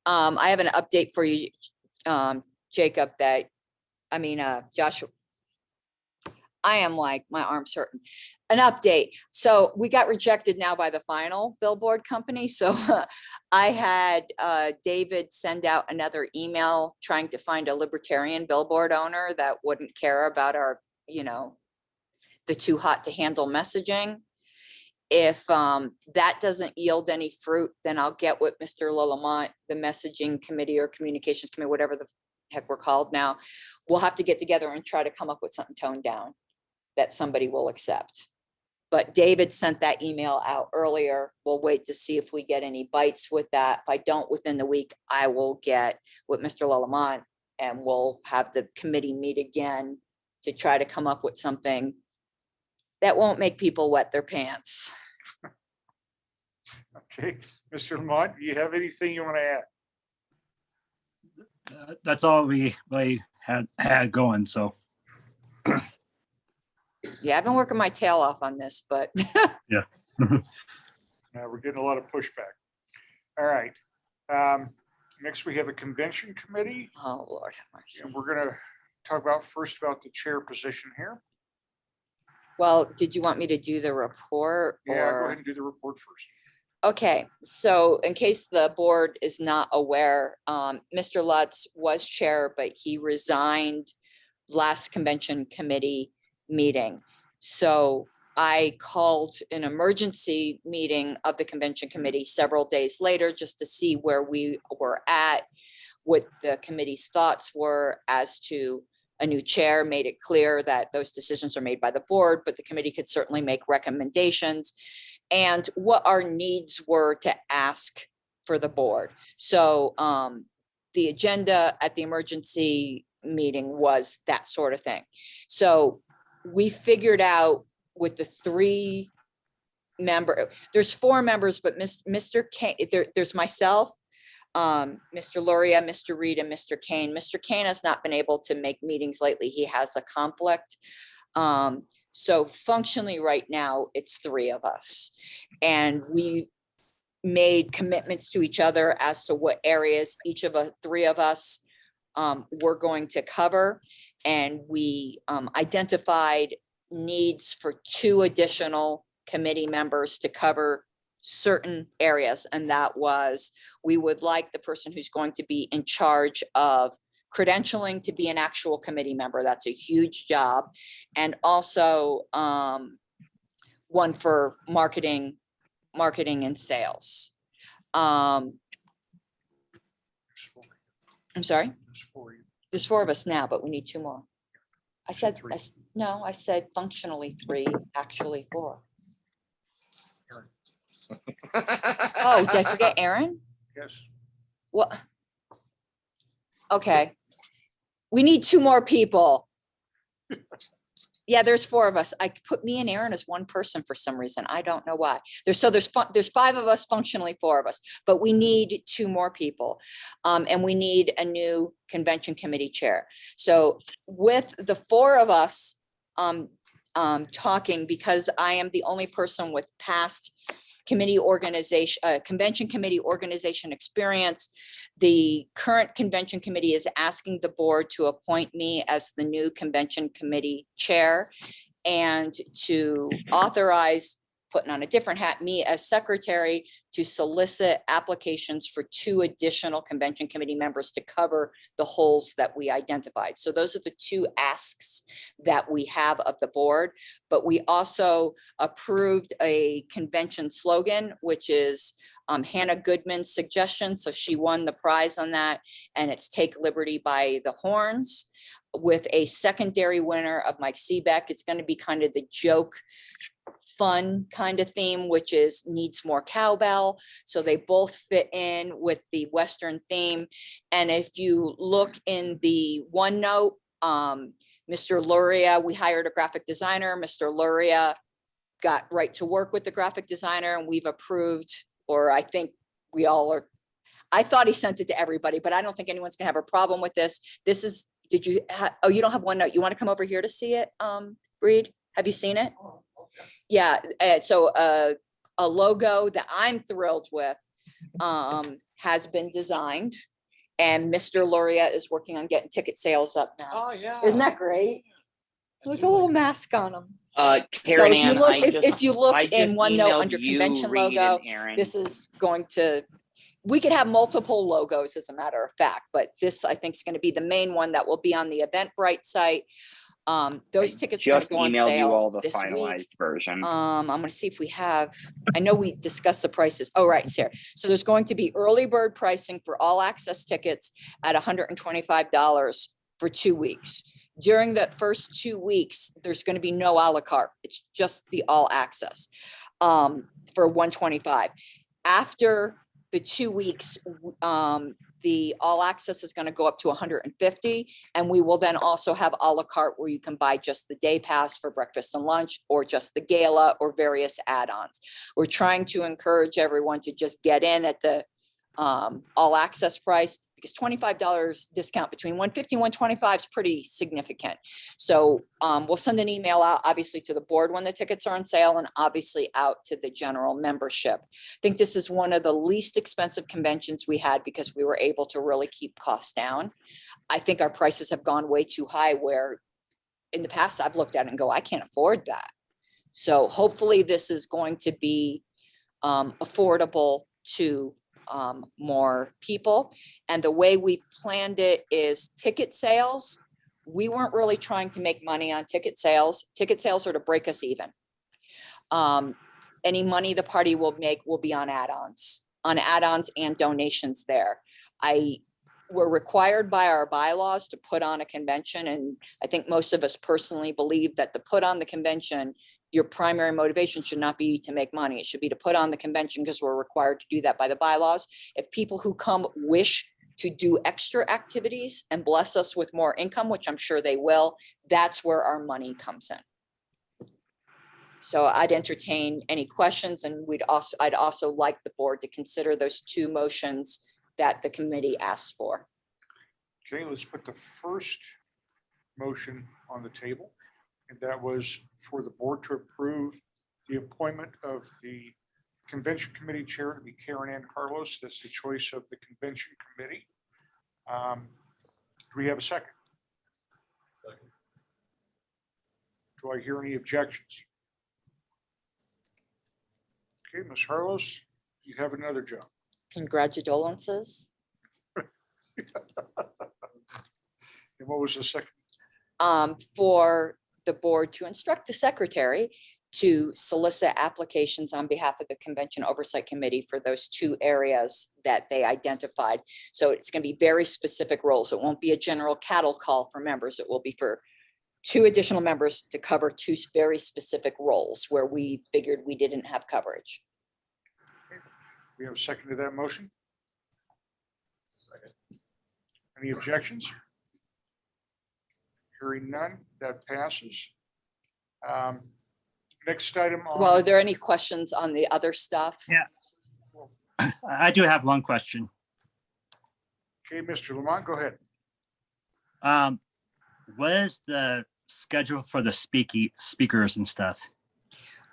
I have an update for you, Jacob, Joshua. I am like, my arm's hurting. An update. So we got rejected now by the final billboard company. So I had David send out another email trying to find a Libertarian billboard owner that wouldn't care about our, the too hot to handle messaging. If that doesn't yield any fruit, then I'll get with Mr. Lamont, the messaging committee or communications committee, whatever the heck we're called now. We'll have to get together and try to come up with something toned down that somebody will accept. But David sent that email out earlier. We'll wait to see if we get any bites with that. If I don't within the week, I will get with Mr. Lamont and we'll have the committee meet again to try to come up with something that won't make people wet their pants. Okay, Mr. Lamont, do you have anything you want to add? That's all we had going. So Yeah, I've been working my tail off on this, but Yeah, we're getting a lot of pushback. All right. Next, we have a convention committee, oh Lord have mercy. and we're going to talk about the chair position here. Well, did you want me to do the report? Yeah, go or- ahead and do the report first. Okay, so in case the board is not aware, Mr. Lutz was chair, but he resigned last convention committee meeting. So I called an emergency meeting of the convention committee several days later just to see where we were at, what the committee's thoughts were as to a new chair, made it clear that those decisions are made by the board, but the committee could certainly make recommendations, and what our needs were to ask for the board. So the agenda at the emergency meeting was that sort of thing. So we figured out with the there's 4 members, but Mr. Kane, there's myself, Mr. Luria, Mr. Reed, and Mr. Kane. Mr. Kane has not been able to make meetings lately. He has a conflict. So functionally right now, it's 3 of us. And we made commitments to each other as to what areas each of the three of us were going to cover. And we identified needs for 2 additional committee members to cover certain areas. And that was, we would like the person who's going to be in charge of credentialing to be an actual committee member. That's a huge job. And also one for marketing and sales. I'm sorry, there's 4 of us now, but we need 2 more. I said, no, I said functionally 3, actually 4. Oh, did I forget Aaron? Yes. Well, okay. We need 2 more people. Yeah, there's 4 of us. I put me and Aaron as one person for some reason. I don't know why. There's 5 of us, functionally 4 of us, but we need 2 more people. And we need a new convention committee chair. So with the 4 of us talking, because I am the only person with past committee organization, convention committee organization experience. The current convention committee is asking the board to appoint me as the new convention committee chair and to authorize, putting on a different hat, me as secretary to solicit applications for 2 additional convention committee members to cover the holes that we identified. So those are the 2 asks that we have of the board, but we also approved a convention slogan, which is Hannah Goodman's suggestion. So she won the prize on that, and it's Take Liberty by the Horns, with a secondary winner of Mike Seebeck. It's going to be kind of the joke, fun kind of theme, which is needs more cowbell. So they both fit in with the Western theme. And if you look in the OneNote, Mr. Luria, we hired a graphic designer. Mr. Luria got right to work with the graphic designer, and we've approved, or I think we all are. I thought he sent it to everybody, but I don't think anyone's gonna have a problem with this. This is, did you, oh, you don't have OneNote. You want to come over here to see it, Breed? Have you seen it? Yeah, so a logo that I'm thrilled with has been designed, and Mr. Luria is working on getting ticket sales up now. Oh, yeah. Isn't that great? With a little mask on them. Karen if you Ann, look, I if you look I in just OneNote emailed under you, convention Reed, logo, and Aaron. this is going to, we could have multiple logos as a matter of fact, but this I think is going to be the main one that will be on the Eventbrite site. Those tickets are going to Just go on emailed you all sale the this finalized week. version. I'm going to see if we have, I know we discussed the prices. Oh, right, Sarah. So there's going to be early bird pricing for all access tickets at $125 for 2 weeks. During the first 2 weeks, there's going to be no a la carte. It's just the all access for $125. After the 2 weeks, the all access is going to go up to $150, and we will then also have a la carte where you can buy just the day pass for breakfast and lunch, or just the gala, or various add-ons. We're trying to encourage everyone to just get in at the all access price, because $25 discount between $150 and $125 is pretty significant. So we'll send an email out, obviously, to the board when the tickets are on sale, and obviously out to the general membership. I think this is one of the least expensive conventions we had, because we were able to really keep costs down. I think our prices have gone way too high, where in the past I've looked at it and go, I can't afford that. So hopefully this is going to be affordable to more people. And the way we planned it is ticket sales. We weren't really trying to make money on ticket sales. Ticket sales are to break us even. Any money the party will make will be on add-ons and donations there. We're required by our bylaws to put on a convention. And I think most of us personally believe that to put on the convention, your primary motivation should not be to make money. It should be to put on the convention, because we're required to do that by the bylaws. If people who come wish to do extra activities and bless us with more income, which I'm sure they will, that's where our money comes in. So I'd entertain any questions, and I'd also like the board to consider those 2 motions that the committee asked for. Okay, let's put the first motion on the table. And that was for the board to approve the appointment of the convention committee chair to be Karen Ann Carlos. That's the choice of the convention committee. Do we have a second? Second. Do I hear any objections? Okay, Ms. Carlos, you have another job. Congratulations. And what was the second? For the board to instruct the secretary to solicit applications on behalf of the Convention Oversight Committee for those 2 areas that they identified. So it's going to be very specific roles. It won't be a general cattle call for members. It will be for 2 additional members to cover 2 very specific roles where we figured we didn't have coverage. We have a second to that motion. Second. Any objections? Hearing none, that passes. Next item on. Well, are there any questions on the other stuff? Yeah. I do have one question. Okay, Mr. Lamont, go ahead. What is the schedule for the speakers and stuff?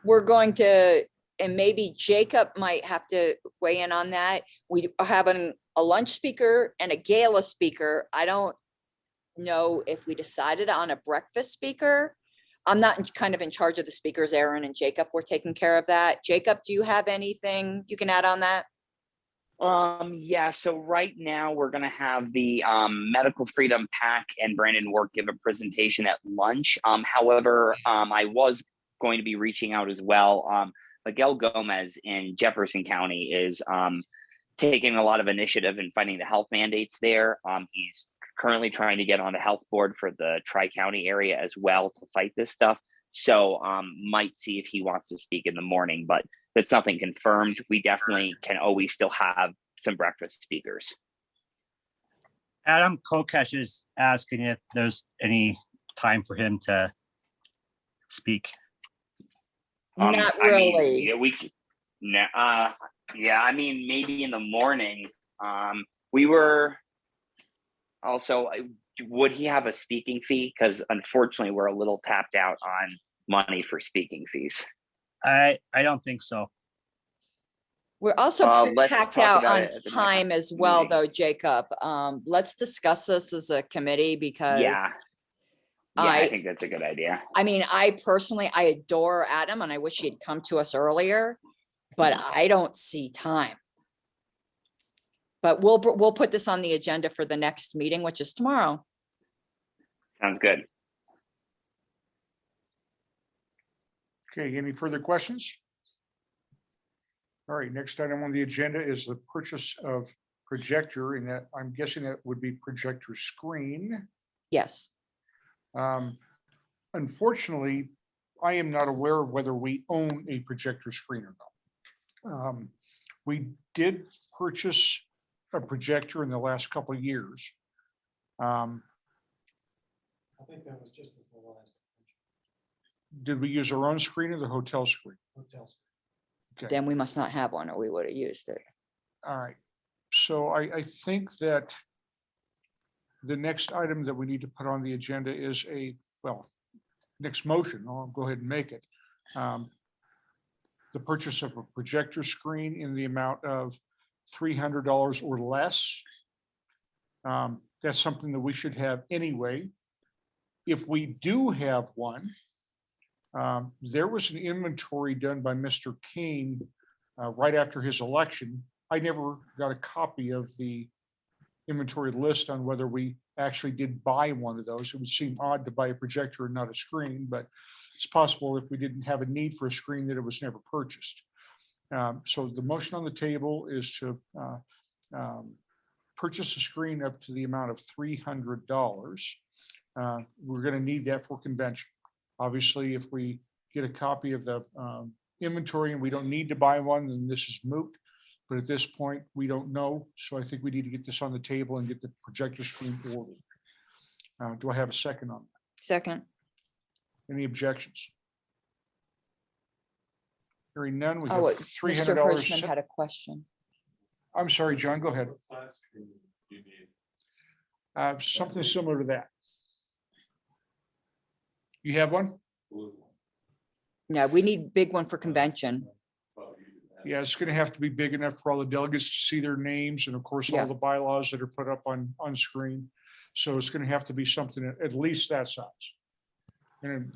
We're going to, and maybe Jacob might have to weigh in on that. We are having a lunch speaker and a gala speaker. I don't know if we decided on a breakfast speaker. I'm not kind of in charge of the speakers. Aaron and Jacob were taking care of that. Jacob, do you have anything you can add on that? Yeah, so right now we're gonna have the Medical Freedom PAC and Brandon Work give a presentation at lunch. However, I was going to be reaching out as well. Miguel Gomez in Jefferson County is taking a lot of initiative in fighting the health mandates there. He's currently trying to get on the health board for the Tri-County area as well to fight this stuff. So might see if he wants to speak in the morning, but that's nothing confirmed. We definitely can always still have some breakfast speakers. Adam Kokesh is asking if there's any time for him to speak. Not I mean, really. yeah, yeah, I mean, maybe in the morning. We were also, would he have a speaking fee? Because unfortunately, we're a little tapped out on money for speaking fees. I don't think so. We're also pretty let's packed talk out about on it at the next time as well, meeting. though, Jacob. Let's discuss this as a committee because Yeah, I I think that's a good idea. I mean, I personally, I adore Adam and I wish he'd come to us earlier, but I don't see time. But we'll put this on the agenda for the next meeting, which is tomorrow. Sounds good. Okay, any further questions? All right, next item on the agenda is the purchase of projector, and that I'm guessing that would be projector screen. Yes. Unfortunately, I am not aware of whether we own a projector screen or not. We did purchase a projector in the last couple of years. I think that was just before last Did we use our own screen or the hotel screen? hotels. Okay. Then we must not have one or we would have used it. All right, so I think that the next item that we need to put on the agenda is next motion, I'll go ahead and make it. The purchase of a projector screen in the amount of $300 or less. That's something that we should have anyway. If we do have one, there was an inventory done by Mr. King right after his election. I never got a copy of the inventory list on whether we actually did buy one of those. It would seem odd to buy a projector and not a screen, but it's possible if we didn't have a need for a screen that it was never purchased. So the motion on the table is to purchase a screen up to the amount of $300. We're going to need that for convention. Obviously, if we get a copy of the inventory and we don't need to buy one, then this is moot. But at this point, we don't know. So I think we need to get this on the table and get the projector screen ordered. Do I have a second on that? Second. Any objections? Hearing none, we Oh, have Mr. Hirschman $300. had a question. I'm sorry, John, go ahead. What size screen do you need? Something similar to that. You have one? Blue one. No, we need big one for convention. Oh, you do Yeah, it's gonna have to be big enough for all the delegates to see their names and of course, Yeah. all the bylaws that are put up on screen. So it's gonna have to be something at least that size. And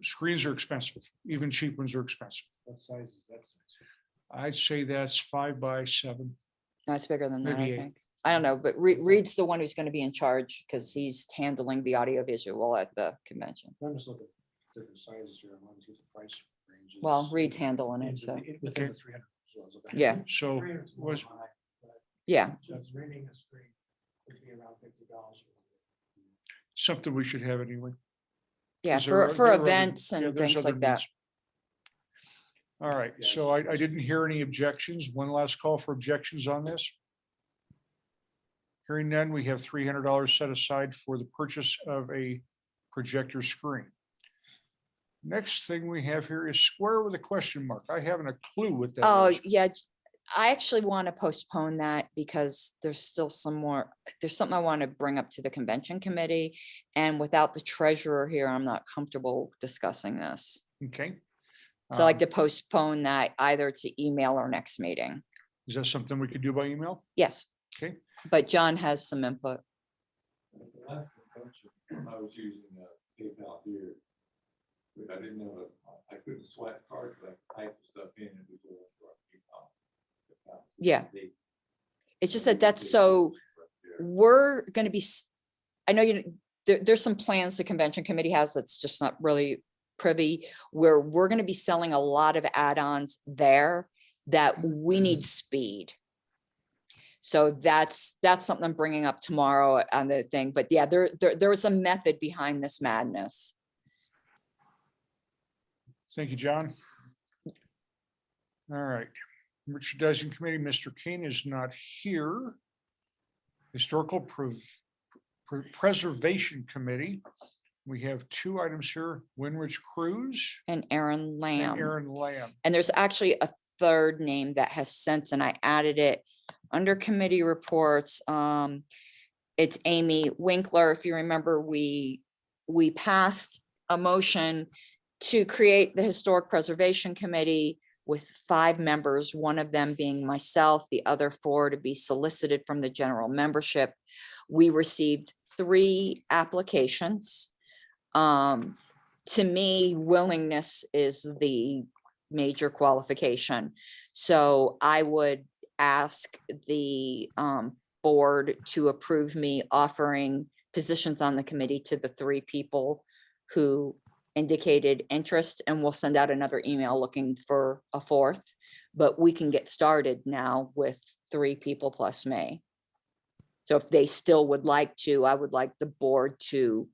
screens are expensive, even cheap ones are expensive. What size is that? I'd say that's 5x7. That's bigger than that, Maybe I 8. think. I don't know, but Reed's the one who's going to be in charge because he's handling the audio visual at the convention. I'm just looking at different sizes here. I want to see the price ranges. Well, Reed's handling it, so, Within the 300. so I was looking at- yeah, So Screen's a was, little high, but yeah. just renting a screen would be around $50. something we should have anyway. Yeah, Is there- for there are other- events yeah, and there's things other like that. means. All right, so I didn't hear any objections. One last call for objections on this. Hearing none, we have $300 set aside for the purchase of a projector screen. Next thing we have here is square with a question mark. I haven't a clue what that Oh, is. yeah. I actually want to postpone that because there's still there's something I want to bring up to the convention committee. And without the treasurer here, I'm not comfortable discussing this. Okay. So I'd like to postpone that either to email or next meeting. Is that something we could do by email? Yes. Okay. But John has some input. The last convention, I was using PayPal here. But I didn't have I couldn't swipe cards, but I typed stuff in and it was going to our PayPal. Yeah. It's just that's so we're going to be, I know there's some plans the convention committee has that's just not really privy, where we're going to be selling a lot of add-ons there that we need speed. So that's something I'm bringing up tomorrow on the thing. But yeah, there's a method behind this madness. Thank you, John. All right. Merchandising Committee, Mr. King is not here. Historical Preservation Committee, we have 2 items here, Winrich Cruz And Aaron Lamb. and Aaron Lamb. And there's actually a third name that has sense, and I added it under committee reports. It's Amy Winkler. If you remember, we passed a motion to create the Historic Preservation Committee with 5 members, one of them being myself, the other 4 to be solicited from the general membership. We received 3 applications. To me, willingness is the major qualification. So I would ask the board to approve me offering positions on the committee to the 3 people who indicated interest, and we'll send out another email looking for a 4th, but we can get started now with 3 people plus me. So if they still would like to, I would like the board to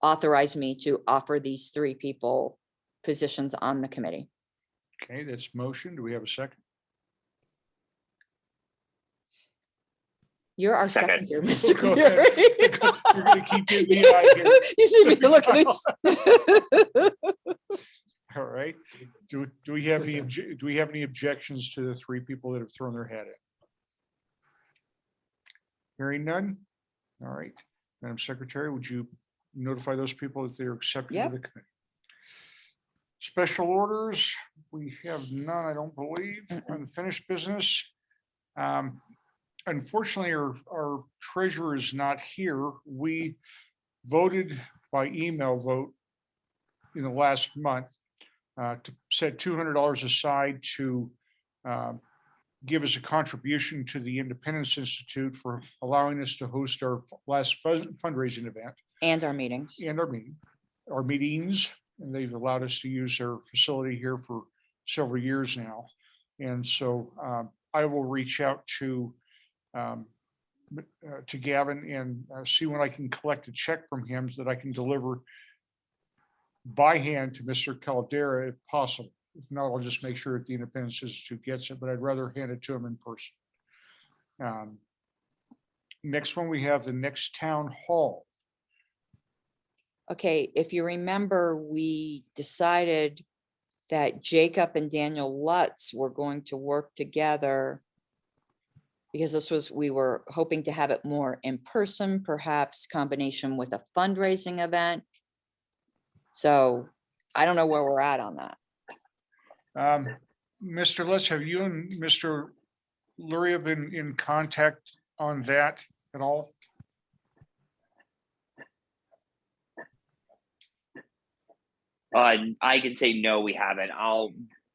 authorize me to offer these 3 people positions on the committee. Okay, that's motion. Do we have a second? You're our Second. second here, Mr. Go ahead. Cleary. You're gonna keep giving me eye here. You see me looking at. All right. Do we have any objections to the 3 people that have thrown their hat in? Hearing none. All right. Madam Secretary, would you notify those people that they're accepted Yep. to the committee? Special orders, we have none, I don't believe. Unfinished business. Unfortunately, our treasurer is not here. We voted by email vote in the last month to set $200 aside to give us a contribution to the Independence Institute for allowing us to host our last fundraising event And our meetings. and our meetings. And they've allowed us to use their facility here for several years now. And so I will reach out to Gavin and see when I can collect a check from him so that I can deliver by hand to Mr. Caldera if possible. If not, I'll just make sure that the Independence Institute gets it, but I'd rather hand it to him in person. Next one, we have the next town hall. Okay, if you remember, we decided that Jacob and Daniel Lutz were going to work together because we were hoping to have it more in person, perhaps combination with a fundraising event. So I don't know where we're at on that. Mr. Lutz, have you and Mr. Luria been in contact on that at all? I can say no, we haven't.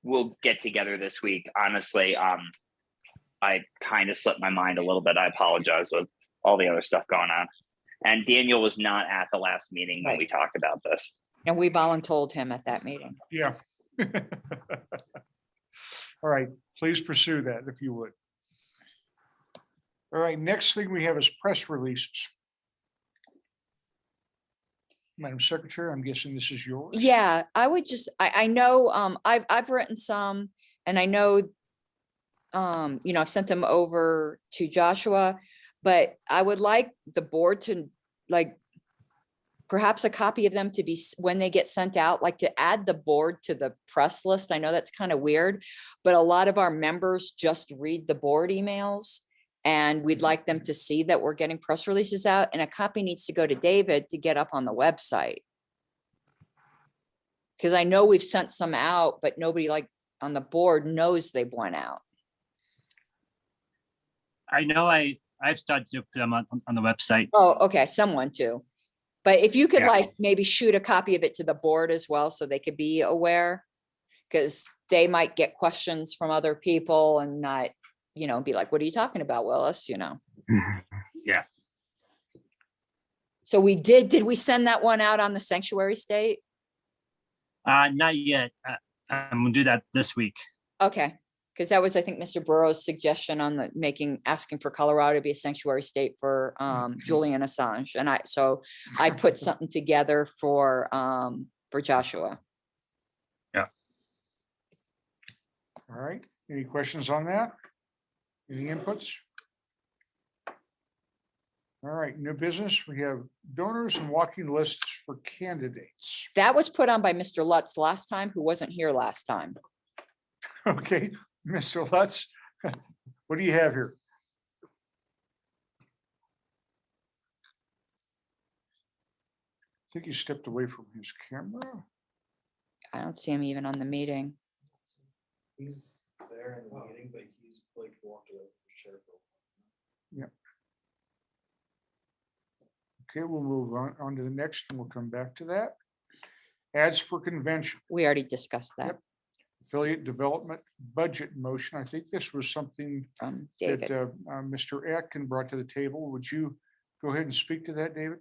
We'll get together this week. Honestly, I kind of slipped my mind a little bit. I apologize with all the other stuff going on. And Daniel was not at the last meeting when we talked about this. And we voluntold him at that meeting. Yeah. All right, please pursue that if you would. All right, next thing we have is press releases. Madam Secretary, I'm guessing this is yours. Yeah, I would just, I know, I've written some, and I know, I've sent them over to Joshua, but I would like the board to, like, perhaps a copy of them to be, when they get sent out, like to add the board to the press list. I know that's kind of weird, but a lot of our members just read the board emails, and we'd like them to see that we're getting press releases out, and a copy needs to go to David to get up on the website. Because I know we've sent some out, but nobody like on the board knows they've went out. I know I've started to put them on the website. Oh, okay, someone too. But if you could Yeah. like maybe shoot a copy of it to the board as well, so they could be aware, because they might get questions from other people and not, be like, what are you talking about, Willis, Yeah. So did we send that one out on the sanctuary state? Not yet. I'm gonna do that this week. Okay, because that was, I think, Mr. Burrow's suggestion on asking for Colorado to be a sanctuary state for Julian Assange. And I put something together for Joshua. Yeah. All right, any questions on that? Any inputs? All right, new business. We have donors and walking lists for candidates. That was put on by Mr. Lutz last time, who wasn't here last time. Okay, Mr. Lutz, what do you have here? I think he stepped away from his camera. I don't see him even on the meeting. He's there in the meeting, but he's like walked away from the chair for a while. Okay, we'll move on to the next and we'll come back to that. Ads for convention, We already discussed that Yep. Affiliate development budget motion. I think this was something from that David. Mr. Atkin brought to the table. Would you go ahead and speak to that, David?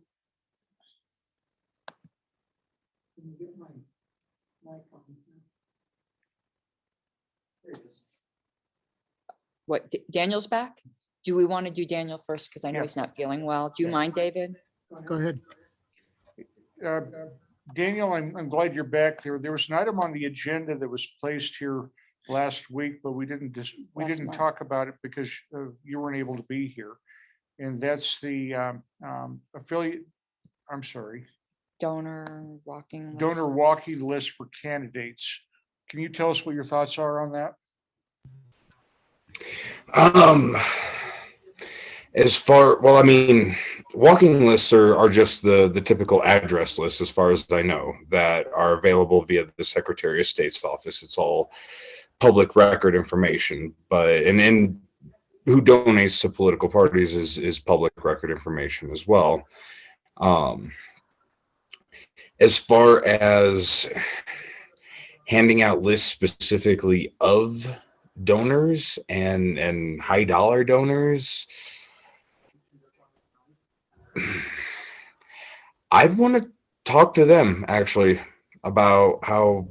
What, Daniel's back? Do we want to do Daniel first? Because I know Yeah. he's not feeling well. Do you mind, David? Go ahead. Daniel, I'm glad you're back there. There was an item on the agenda that was placed here last week, but we didn't Last month. talk about it because you weren't able to be here. And that's the affiliate, I'm sorry, Donor walking. list. donor walking list for candidates. Can you tell us what your thoughts are on that? Walking lists are just the typical address lists, as far as I know, that are available via the Secretary of State's office. It's all public record information, and who donates to political parties is public record information as well. As far as handing out lists specifically of donors and high dollar donors, I'd want to talk to them actually about how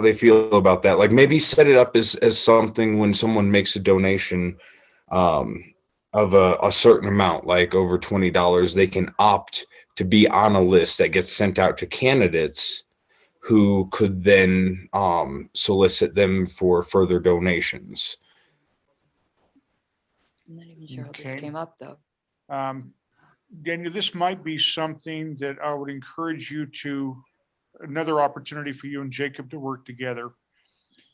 they feel about that. Like maybe set it up as something when someone makes a donation of a certain amount, like over $20, they can opt to be on a list that gets sent out to candidates who could then solicit them for further donations. I'm not even sure how this Okay. came up, though. Daniel, this might be something that I would encourage you another opportunity for you and Jacob to work together.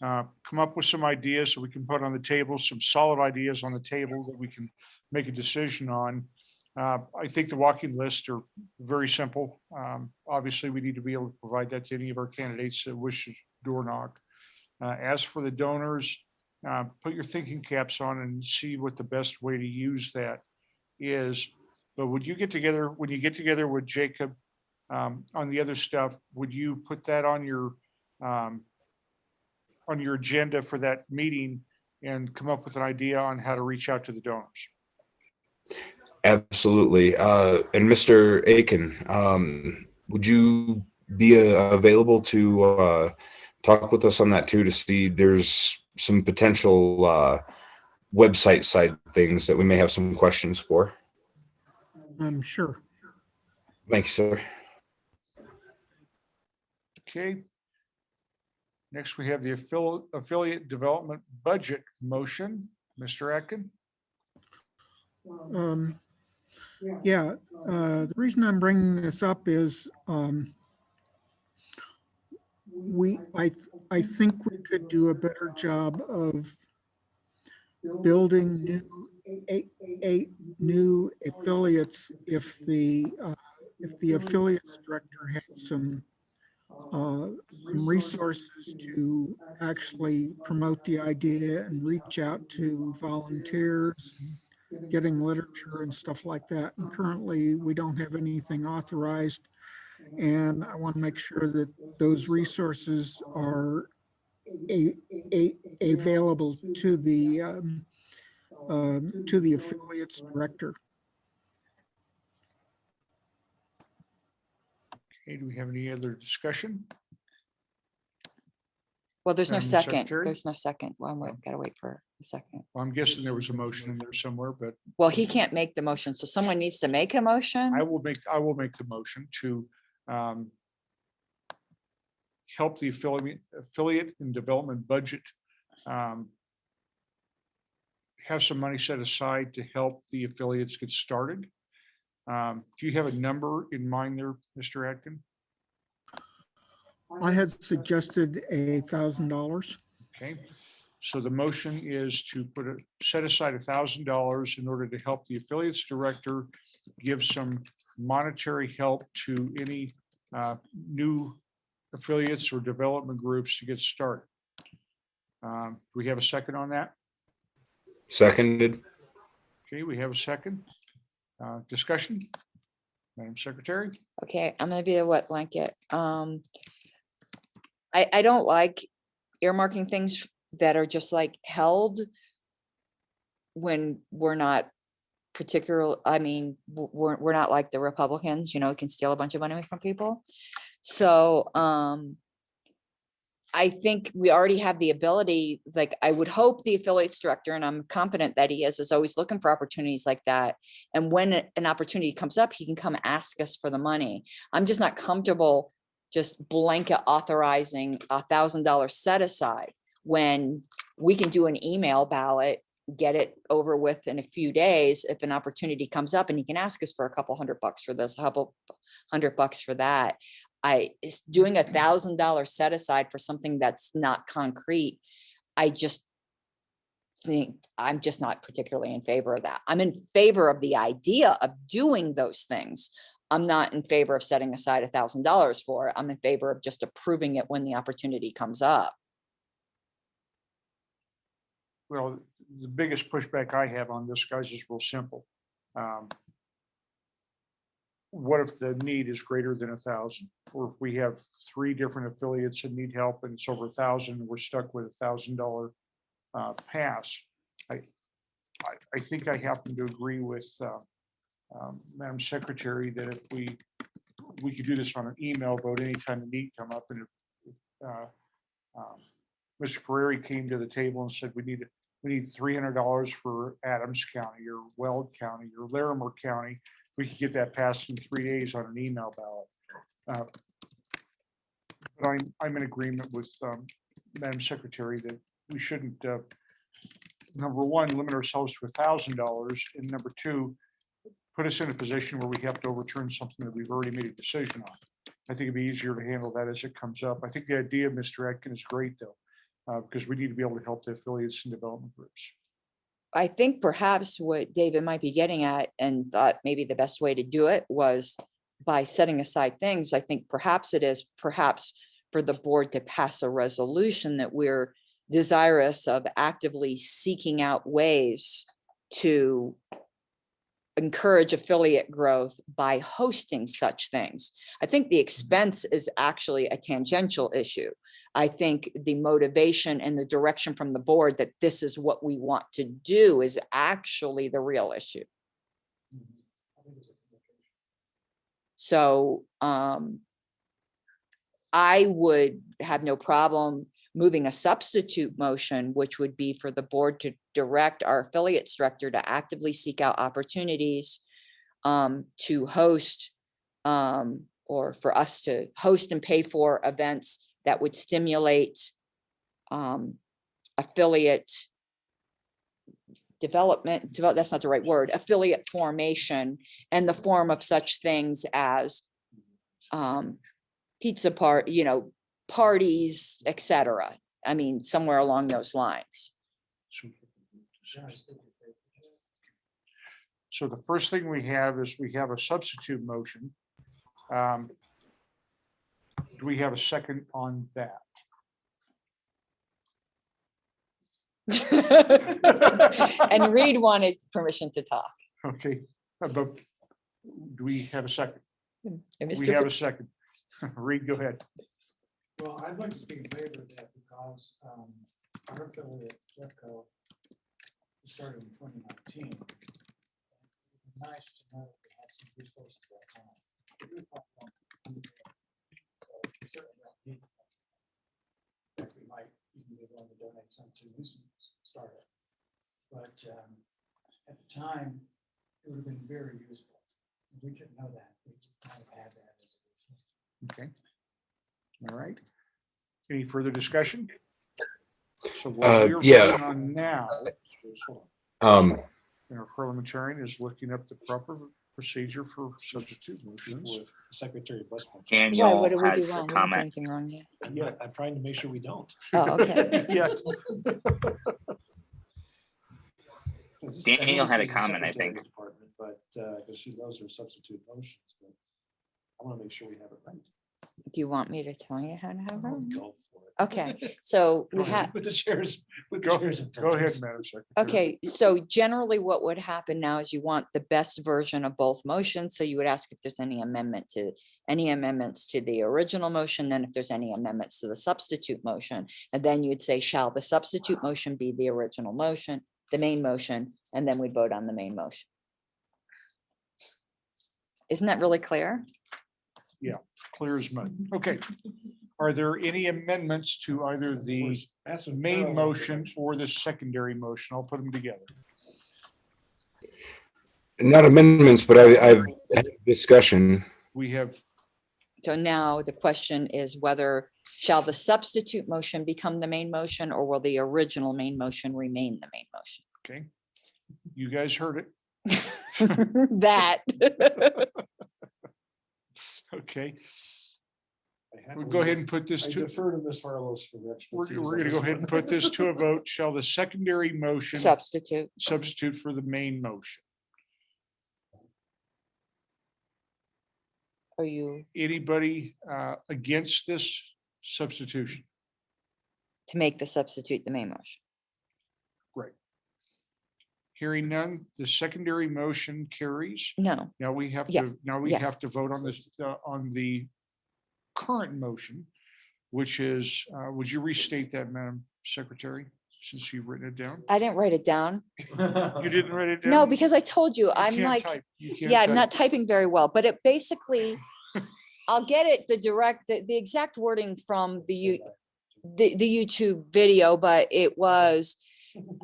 Come up with some ideas so we can put on the table, some solid ideas on the table that we can make a decision on. I think the walking lists are very simple. Obviously, we need to be able to provide that to any of our candidates that wish to door knock. As for the donors, put your thinking caps on and see what the best way to use that is. But would you get together, when you get together with Jacob on the other stuff, would you put that on your agenda for that meeting and come up with an idea on how to reach out to the donors? Absolutely. And Mr. Aiken, would you be available to talk with us on that too, to see there's some potential website side things that we may have some questions for? Sure. Thanks, sir. Okay. Next, we have the affiliate development budget motion. Mr. Atkin? Yeah, the reason I'm bringing this up is I think we could do a better job of building new affiliates if the affiliates director had some resources to actually promote the idea and reach out to volunteers, getting literature and stuff like that. And currently we don't have anything authorized. And I want to make sure that those resources are available to the affiliates director. Okay, do we have any other discussion? Well, there's no Madam second. Secretary? There's no second. Well, we gotta wait for a second. Well, I'm guessing there was a motion in there somewhere, but Well, he can't make the motion, so someone needs to make a motion. I will make the motion to help the affiliate and development budget have some money set aside to help the affiliates get started. Do you have a number in mind there, Mr. Atkin? I had suggested $1,000. Okay, so the motion is to set aside $1,000 in order to help the affiliates director give some monetary help to any new affiliates or development groups to get started. Do we have a second on that? Seconded. Okay, we have a second. Discussion, Madam Secretary? Okay, I'm gonna be a wet blanket. I don't like earmarking things that are just like held when we're not particular. I mean, we're not like the Republicans, you know, can steal a bunch of money from people. So I think we already have the ability, like I would hope the affiliates director, and I'm confident that he is always looking for opportunities like that. And when an opportunity comes up, he can come ask us for the money. I'm just not comfortable just blanket authorizing $1,000 set aside when we can do an email ballot, get it over with in a few days. If an opportunity comes up and he can ask us for a couple $100 for this, a couple $100 for that. It's doing $1,000 set aside for something that's not concrete. I just think I'm just not particularly in favor of that. I'm in favor of the idea of doing those things. I'm not in favor of setting aside $1,000 for it. I'm in favor of just approving it when the opportunity comes up. Well, the biggest pushback I have on this, guys, is real simple. What if the need is greater than 1,000? Or if we have 3 different affiliates that need help and it's over 1,000, and we're stuck with $1,000 pass. I think I happen to agree with Madam Secretary that if we could do this on an email vote anytime the need come up, and if Mr. Ferrari came to the table and said we need $300 for Adams County or Weld County or Larimer County, we could get that passed in 3 days on an email ballot. But I'm in agreement with Madam Secretary that we shouldn't, number one, limit ourselves to $1,000, and number two, put us in a position where we have to overturn something that we've already made a decision on. I think it'd be easier to handle that as it comes up. I think the idea of Mr. Atkin is great, though, because we need to be able to help the affiliates and development groups. I think perhaps what David might be getting at, and thought maybe the best way to do it was by setting aside things. I think perhaps it is for the board to pass a resolution that we're desirous of actively seeking out ways to encourage affiliate growth by hosting such things. I think the expense is actually a tangential issue. I think the motivation and the direction from the board that this is what we want to do is actually the real issue. So I would have no problem moving a substitute motion, which would be for the board to direct our affiliates director to actively seek out opportunities to host or for us to host and pay for events that would stimulate affiliate development, that's not the right word, affiliate formation, and the form of such things as pizza parties, etc. I mean, somewhere along those lines. So the first thing we have is we have a substitute motion. Do we have a second on that? And Reed wanted permission to talk. Okay, but do we have a second? And We Mr. have a second. Reed, go ahead. Well, I'd like to speak in favor of that because our affiliate, Jeffco, started in 2019. It would be nice to know that we had some resources at that time. So we certainly don't need them. We might even be willing to donate some to new startup. But at the time, it would have been very useful. We didn't know that. We kind of had that as a resource. Okay. All right. Any further discussion? So what we're yeah. voting on now, Um, and our parliamentarian is looking up the proper procedure for substitute motions. Secretary of Bus. Why, Daniel what did we do has a wrong? We didn't do comment. anything wrong yet. Yeah, I'm trying to make sure we don't. Oh, okay. Yeah. Daniel had a comment, I think. But because she knows her substitute motions, but I want to make sure we have it right. Do you want me to tell you how to have it? Go for it. Okay, so we Go ahead. have, With the chairs, with the Go chairs. go ahead, Madam Secretary. okay, so generally what would happen now is you want the best version of both motions. So you would ask if there's any amendments to the original motion, then if there's any amendments to the substitute motion, and then you'd say, shall the substitute motion be the original motion, the main motion, and then we'd vote on the main motion. Isn't that really clear? Clear as mud. Okay. Are there any amendments to either the main motion or the secondary motion? I'll put them together. not amendments, but I've had a discussion. We have, So now the question is whether shall the substitute motion become the main motion, or will the original main motion remain the main motion? okay. You guys heard it. That. Okay. We'll go ahead and put this I to, defer to Ms. Harlow's for the we're expertise on going to this go ahead one. and put this to a vote. Shall the secondary motion Substitute. substitute for the main motion? Are you Anybody against this substitution? to make the substitute the main motion? Hearing none, the secondary motion carries. No, Now we have Yeah, to, now we yeah. have to vote on this, on the current motion, which is, would you restate that, Madam Secretary, since you've written it down? I didn't write it down. You didn't write it down? No, because I told you, You I'm can't like, type. You can't yeah, I'm type. not typing very well, but it basically, I'll get it, the exact wording from the YouTube video, but it was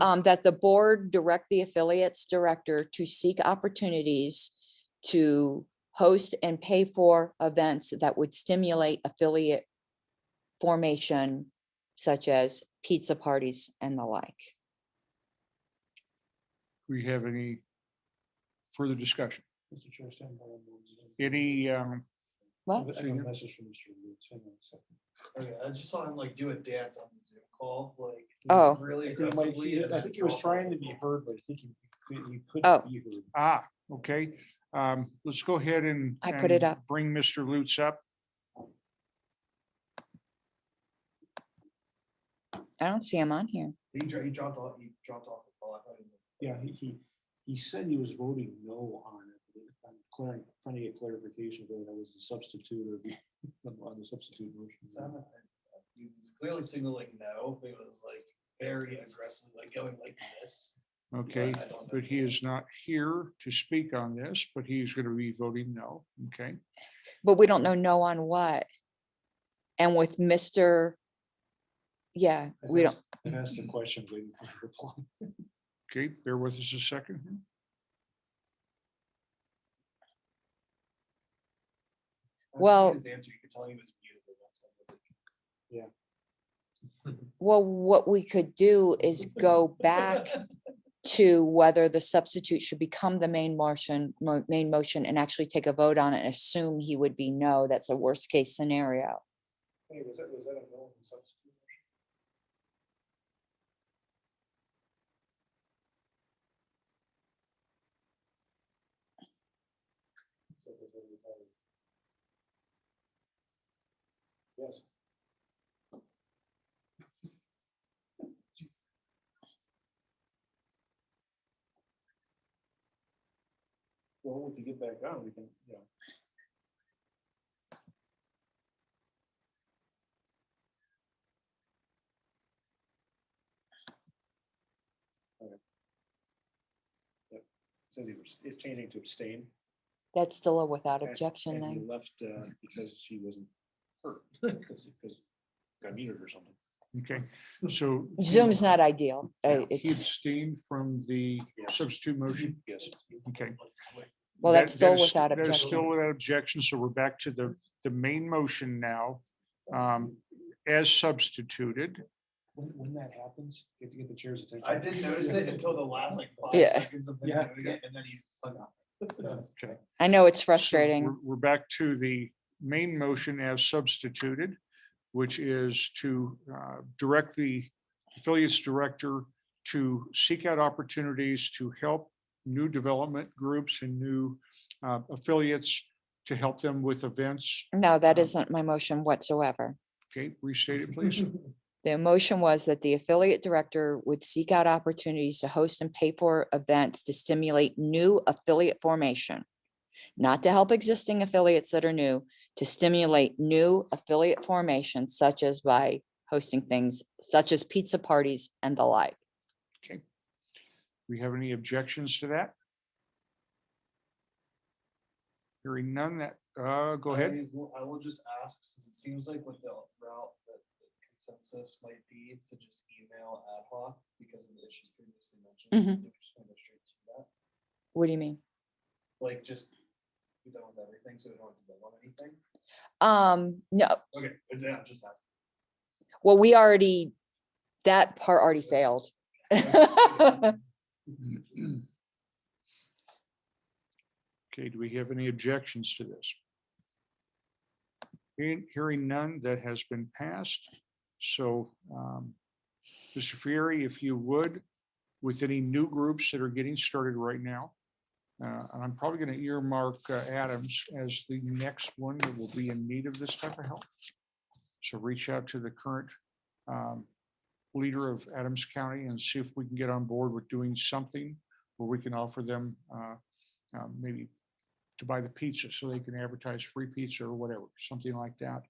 that the board direct the affiliates director to seek opportunities to host and pay for events that would stimulate affiliate formation, such as pizza parties and the like. We have any further discussion? Mr. Chair, stand by. Any, What? I have a message from Mr. Lutz. Hang on a second. Okay, I just saw him like do a dance on the Zoom call, like. Oh. Really I think aggressively. and I think he then was trying to be heard, but I think he Oh. couldn't be heard. okay. Let's go ahead and I put it and up. Bring Mr. Lutz up. I don't see him on here. He dropped off the call. I thought Yeah, he said he was voting no on it. I'm trying to get clarification whether that was the substitute or the, on the substitute motion. He was clearly signaling no, but it was like very aggressive, like going like this. Okay, I don't know. but he is not here to speak on this, but he's going to be voting no. Okay, But we don't know no on what. And with Mr. Yeah, we don't, I asked the question waiting for a reply. okay, bear with us a second. here. Well- His answer, you could tell he was muted. but that's what I did. well, what we could do is go back to whether the substitute should become the main motion and actually take a vote on it and assume he would be no. That's a worst case scenario. Hey, was that a no on the substitute motion? So it was what we thought. Yes. Well, if you get back on, we can, you know. Okay. Yep, says he's changing to abstain. That's still a without and- objection and he then. left because he wasn't hurt, because got muted or something. Okay, so. Zoom's not ideal. He It's, abstained from the Yes. substitute motion. Yes. Okay. well, that's still That is- without that is Still objection. without objection. So we're back to the main motion now. As substituted. When that happens, you have to get the chair's attention. I didn't notice it until the last like 5 Yeah. seconds of him Yeah. doing it, and then he hung up. Okay. I know it's So frustrating. We're back to the main motion as substituted, which is to direct the affiliates director to seek out opportunities to help new development groups and new affiliates to help them with events. No, that isn't my motion whatsoever. Okay, restate it, please. The motion was that the affiliate director would seek out opportunities to host and pay for events to stimulate new affiliate formation. Not to help existing affiliates that are new, to stimulate new affiliate formation, such as by hosting things such as pizza parties and the like. Okay. We have any objections to that? Hearing none, that, go ahead. I will just ask, since it seems like with the route that the consensus might be to just email ad hoc because of the issues previously mentioned. Mhm. do we just wanna go straight to that? What do you mean? Like just be done with everything, so we don't have to vote on anything. No, Okay, yeah, just ask. well, that part already failed. Okay, do we have any objections to this? Hearing none, that has been passed. So, Mr. Fieri, if you would, with any new groups that are getting started right now, and I'm probably going to earmark Adams as the next one that will be in need of this type of help. So reach out to the current leader of Adams County and see if we can get on board with doing something where we can offer them maybe to buy the pizza so they can advertise free pizza or whatever, something like that.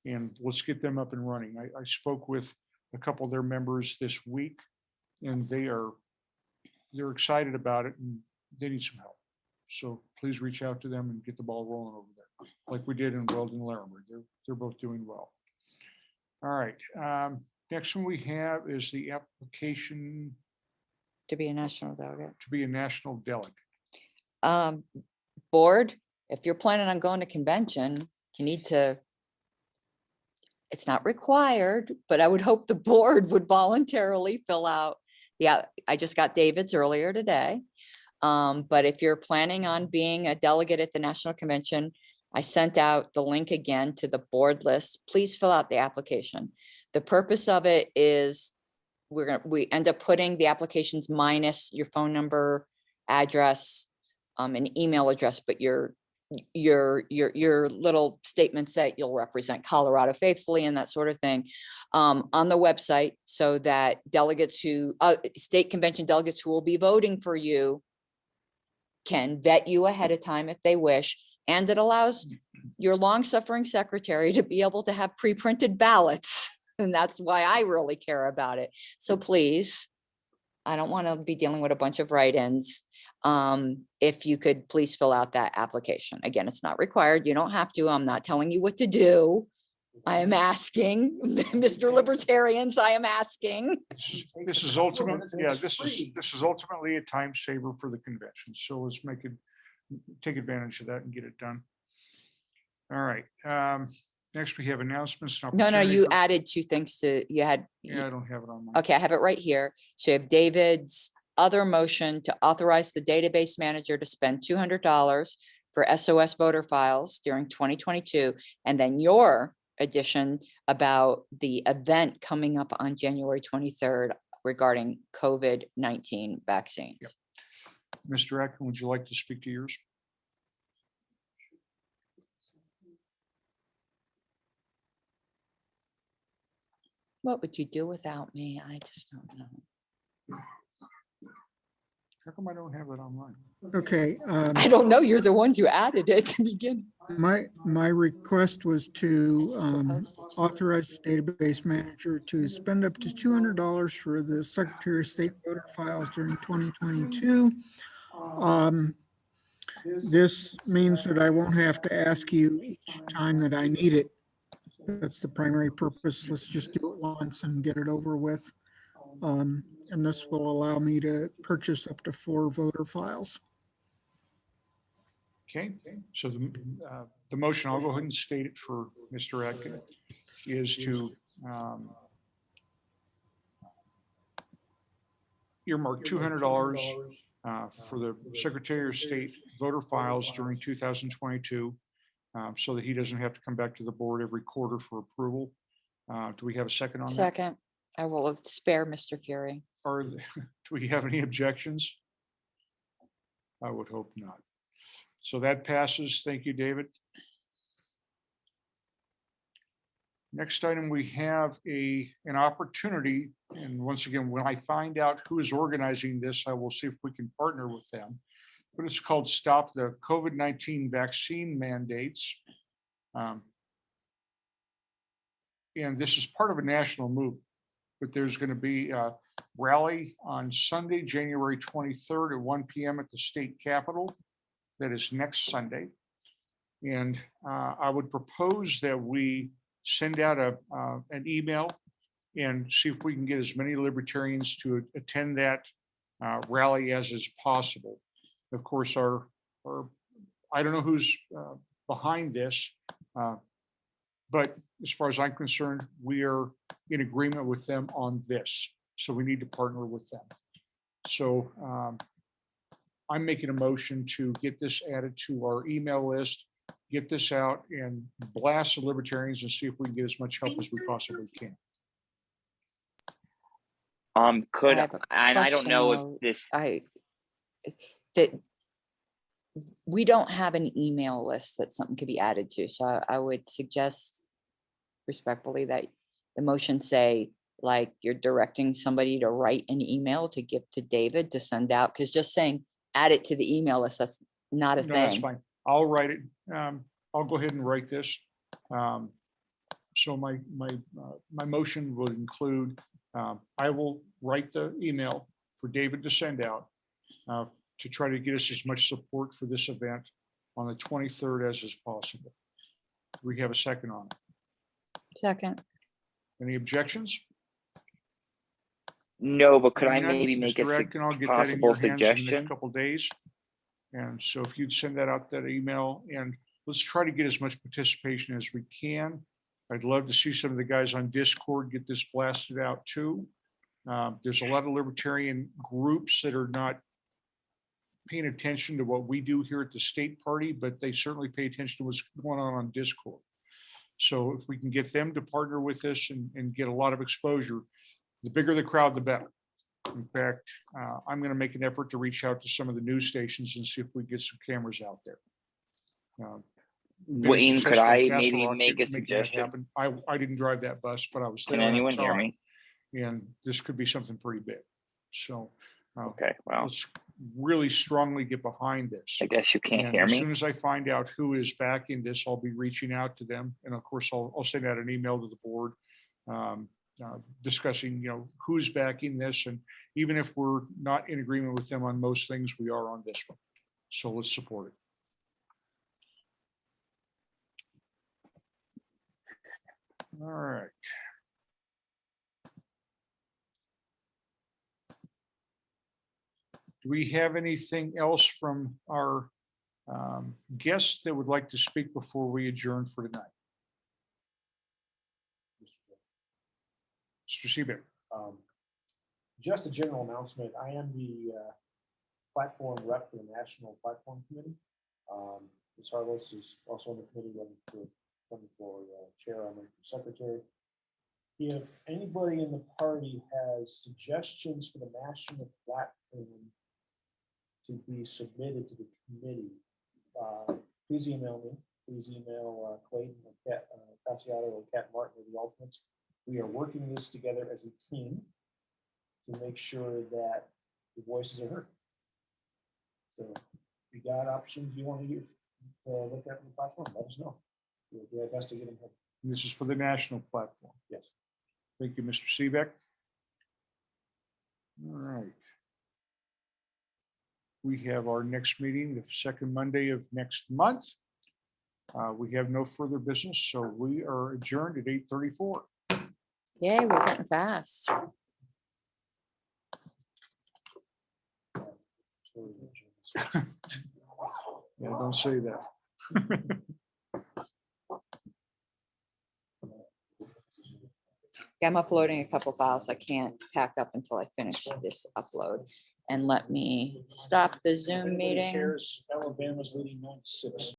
And let's get them up and running. I spoke with a couple of their members this week and they're excited about it and they need some help. So please reach out to them and get the ball rolling over there, like we did in Weldon Larimer. They're both doing well. All right. Next one we have is the application To be a national delegate. to be a national delegate. Board, if you're planning on going to convention, you need to, it's not required, but I would hope the board would voluntarily fill out. Yeah, I just got David's earlier today. But if you're planning on being a delegate at the national convention, I sent out the link again to the board list. Please fill out the application. The purpose of it is we end up putting the applications minus your phone number, address, and email address, but your your little statements that you'll represent Colorado faithfully and that sort of thing on the website, so that delegates who, state convention delegates who will be voting for you can vet you ahead of time if they wish. And it allows your long-suffering secretary to be able to have pre-printed ballots. And that's why I really care about it. So please, I don't want to be dealing with a bunch of write-ins. If you could please fill out that application. Again, it's not required. You don't have to. I'm not telling you what to do. I am asking, Mr. Libertarians, I am asking. This is ultimately, yeah, this is ultimately a time saver for the convention. So let's take advantage of that and get it done. All right. Next we have announcements. and No, opportunity you for- added two things Yeah, I don't have it on mine. Okay, I have it right here. So you have David's other motion to authorize the database manager to spend $200 for SOS voter files during 2022. And then your addition about the event coming up on January 23rd regarding COVID-19 vaccines. Yep. Mr. Atkin, would you like to speak to yours? What would you do without me? I just don't know. How come I don't have that online? Okay, I don't know. You're the ones who added it to begin. my request was to authorize the database manager to spend up to $200 for the Secretary of State voter files during 2022. This means that I won't have to ask you each time that I need it. That's the primary purpose. Let's just do it once and get it over with. And this will allow me to purchase up to 4 voter files. Okay, so the motion, I'll go ahead and state it for Mr. Atkin, is to earmark $200 for the Secretary of State voter files during 2022, so that he doesn't have to come back to the board every quarter for approval. Do we have a second on that? Second, I will spare Mr. Fury. Do we have any objections? I would hope not. So that passes. Thank you, David. Next item, we have an opportunity, and once again, when I find out who is organizing this, I will see if we can partner with them. But it's called Stop the COVID-19 Vaccine Mandates. And this is part of a national movement, but there's going to be a rally on Sunday, January 23rd at 1 p.m. at the state capitol. That is next Sunday. And I would propose that we send out an email and see if we can get as many libertarians to attend that rally as is possible. Of course, our I don't know who's behind this, but as far as I'm concerned, we are in agreement with them on this. So we need to partner with them. So I'm making a motion to get this added to our email list, get this out and blast the libertarians and see if we can get as much help as we possibly can. Could, I have a and I don't question, know though. if this, That we don't have an email list that something could be added to. So I would suggest respectfully that the motion say, like, you're directing somebody to write an email to give to David to send out, because just saying add it to the email list, that's not a No, that's thing. fine. I'll write it. I'll go ahead and write this. So my motion will include, I will write the email for David to send out to try to get us as much support for this event on the 23rd as is possible. We have a second on it. Second, Any objections? no, but could I Hearing none, maybe make a Mr. Atkin, I'll get that in possible your hands in the next suggestion? couple days. And so if you'd send that out, that email, and let's try to get as much participation as we can. I'd love to see some of the guys on Discord get this blasted out too. There's a lot of libertarian groups that are not paying attention to what we do here at the state party, but they certainly pay attention to what's going on Discord. So if we can get them to partner with us and get a lot of exposure, the bigger the crowd, the better. In fact, I'm going to make an effort to reach out to some of the news stations and see if we get some cameras out there. been Wayne, could successful in I Castle maybe Rock make a making that suggestion? happen. I didn't drive that bus, but I was there. Can and I anyone hear saw it, me? and this could be something pretty big. So Okay, well, let's really strongly get behind this. I guess you can't And hear as me. soon as I find out who is backing this, I'll be reaching out to them. And of course, I'll send out an email to the board discussing, who's backing this. And even if we're not in agreement with them on most things, we are on this one. So let's support it. All right. Do we have anything else from our guests that would like to speak before we adjourn for tonight? Mr. Seebeck. Just a general announcement, I am the platform rep for the National Platform Committee. Ms. Harless is also on the committee, running for chair, I'm running for secretary. If anybody in the party has suggestions for the national platform to be submitted to the committee, please email me. Please email Clayton or Kat Cassiato or Kat Martin or the alternates. We are working this together as a team to make sure that the voices are heard. So if you got options you want to use to look at the platform, let us know. We'll do our best to get them heard. This is for the national platform. Yes. Thank you, Mr. Seebeck. All right. We have our next meeting, the second Monday of next month. We have no further business, so we are adjourned at 8:34. Yay, we're getting fast. Yeah, don't say that. I'm uploading a couple files I can't pack up until I finish this upload. And let me stop the Zoom Anybody meeting. cares, Alabama's leading 9-6.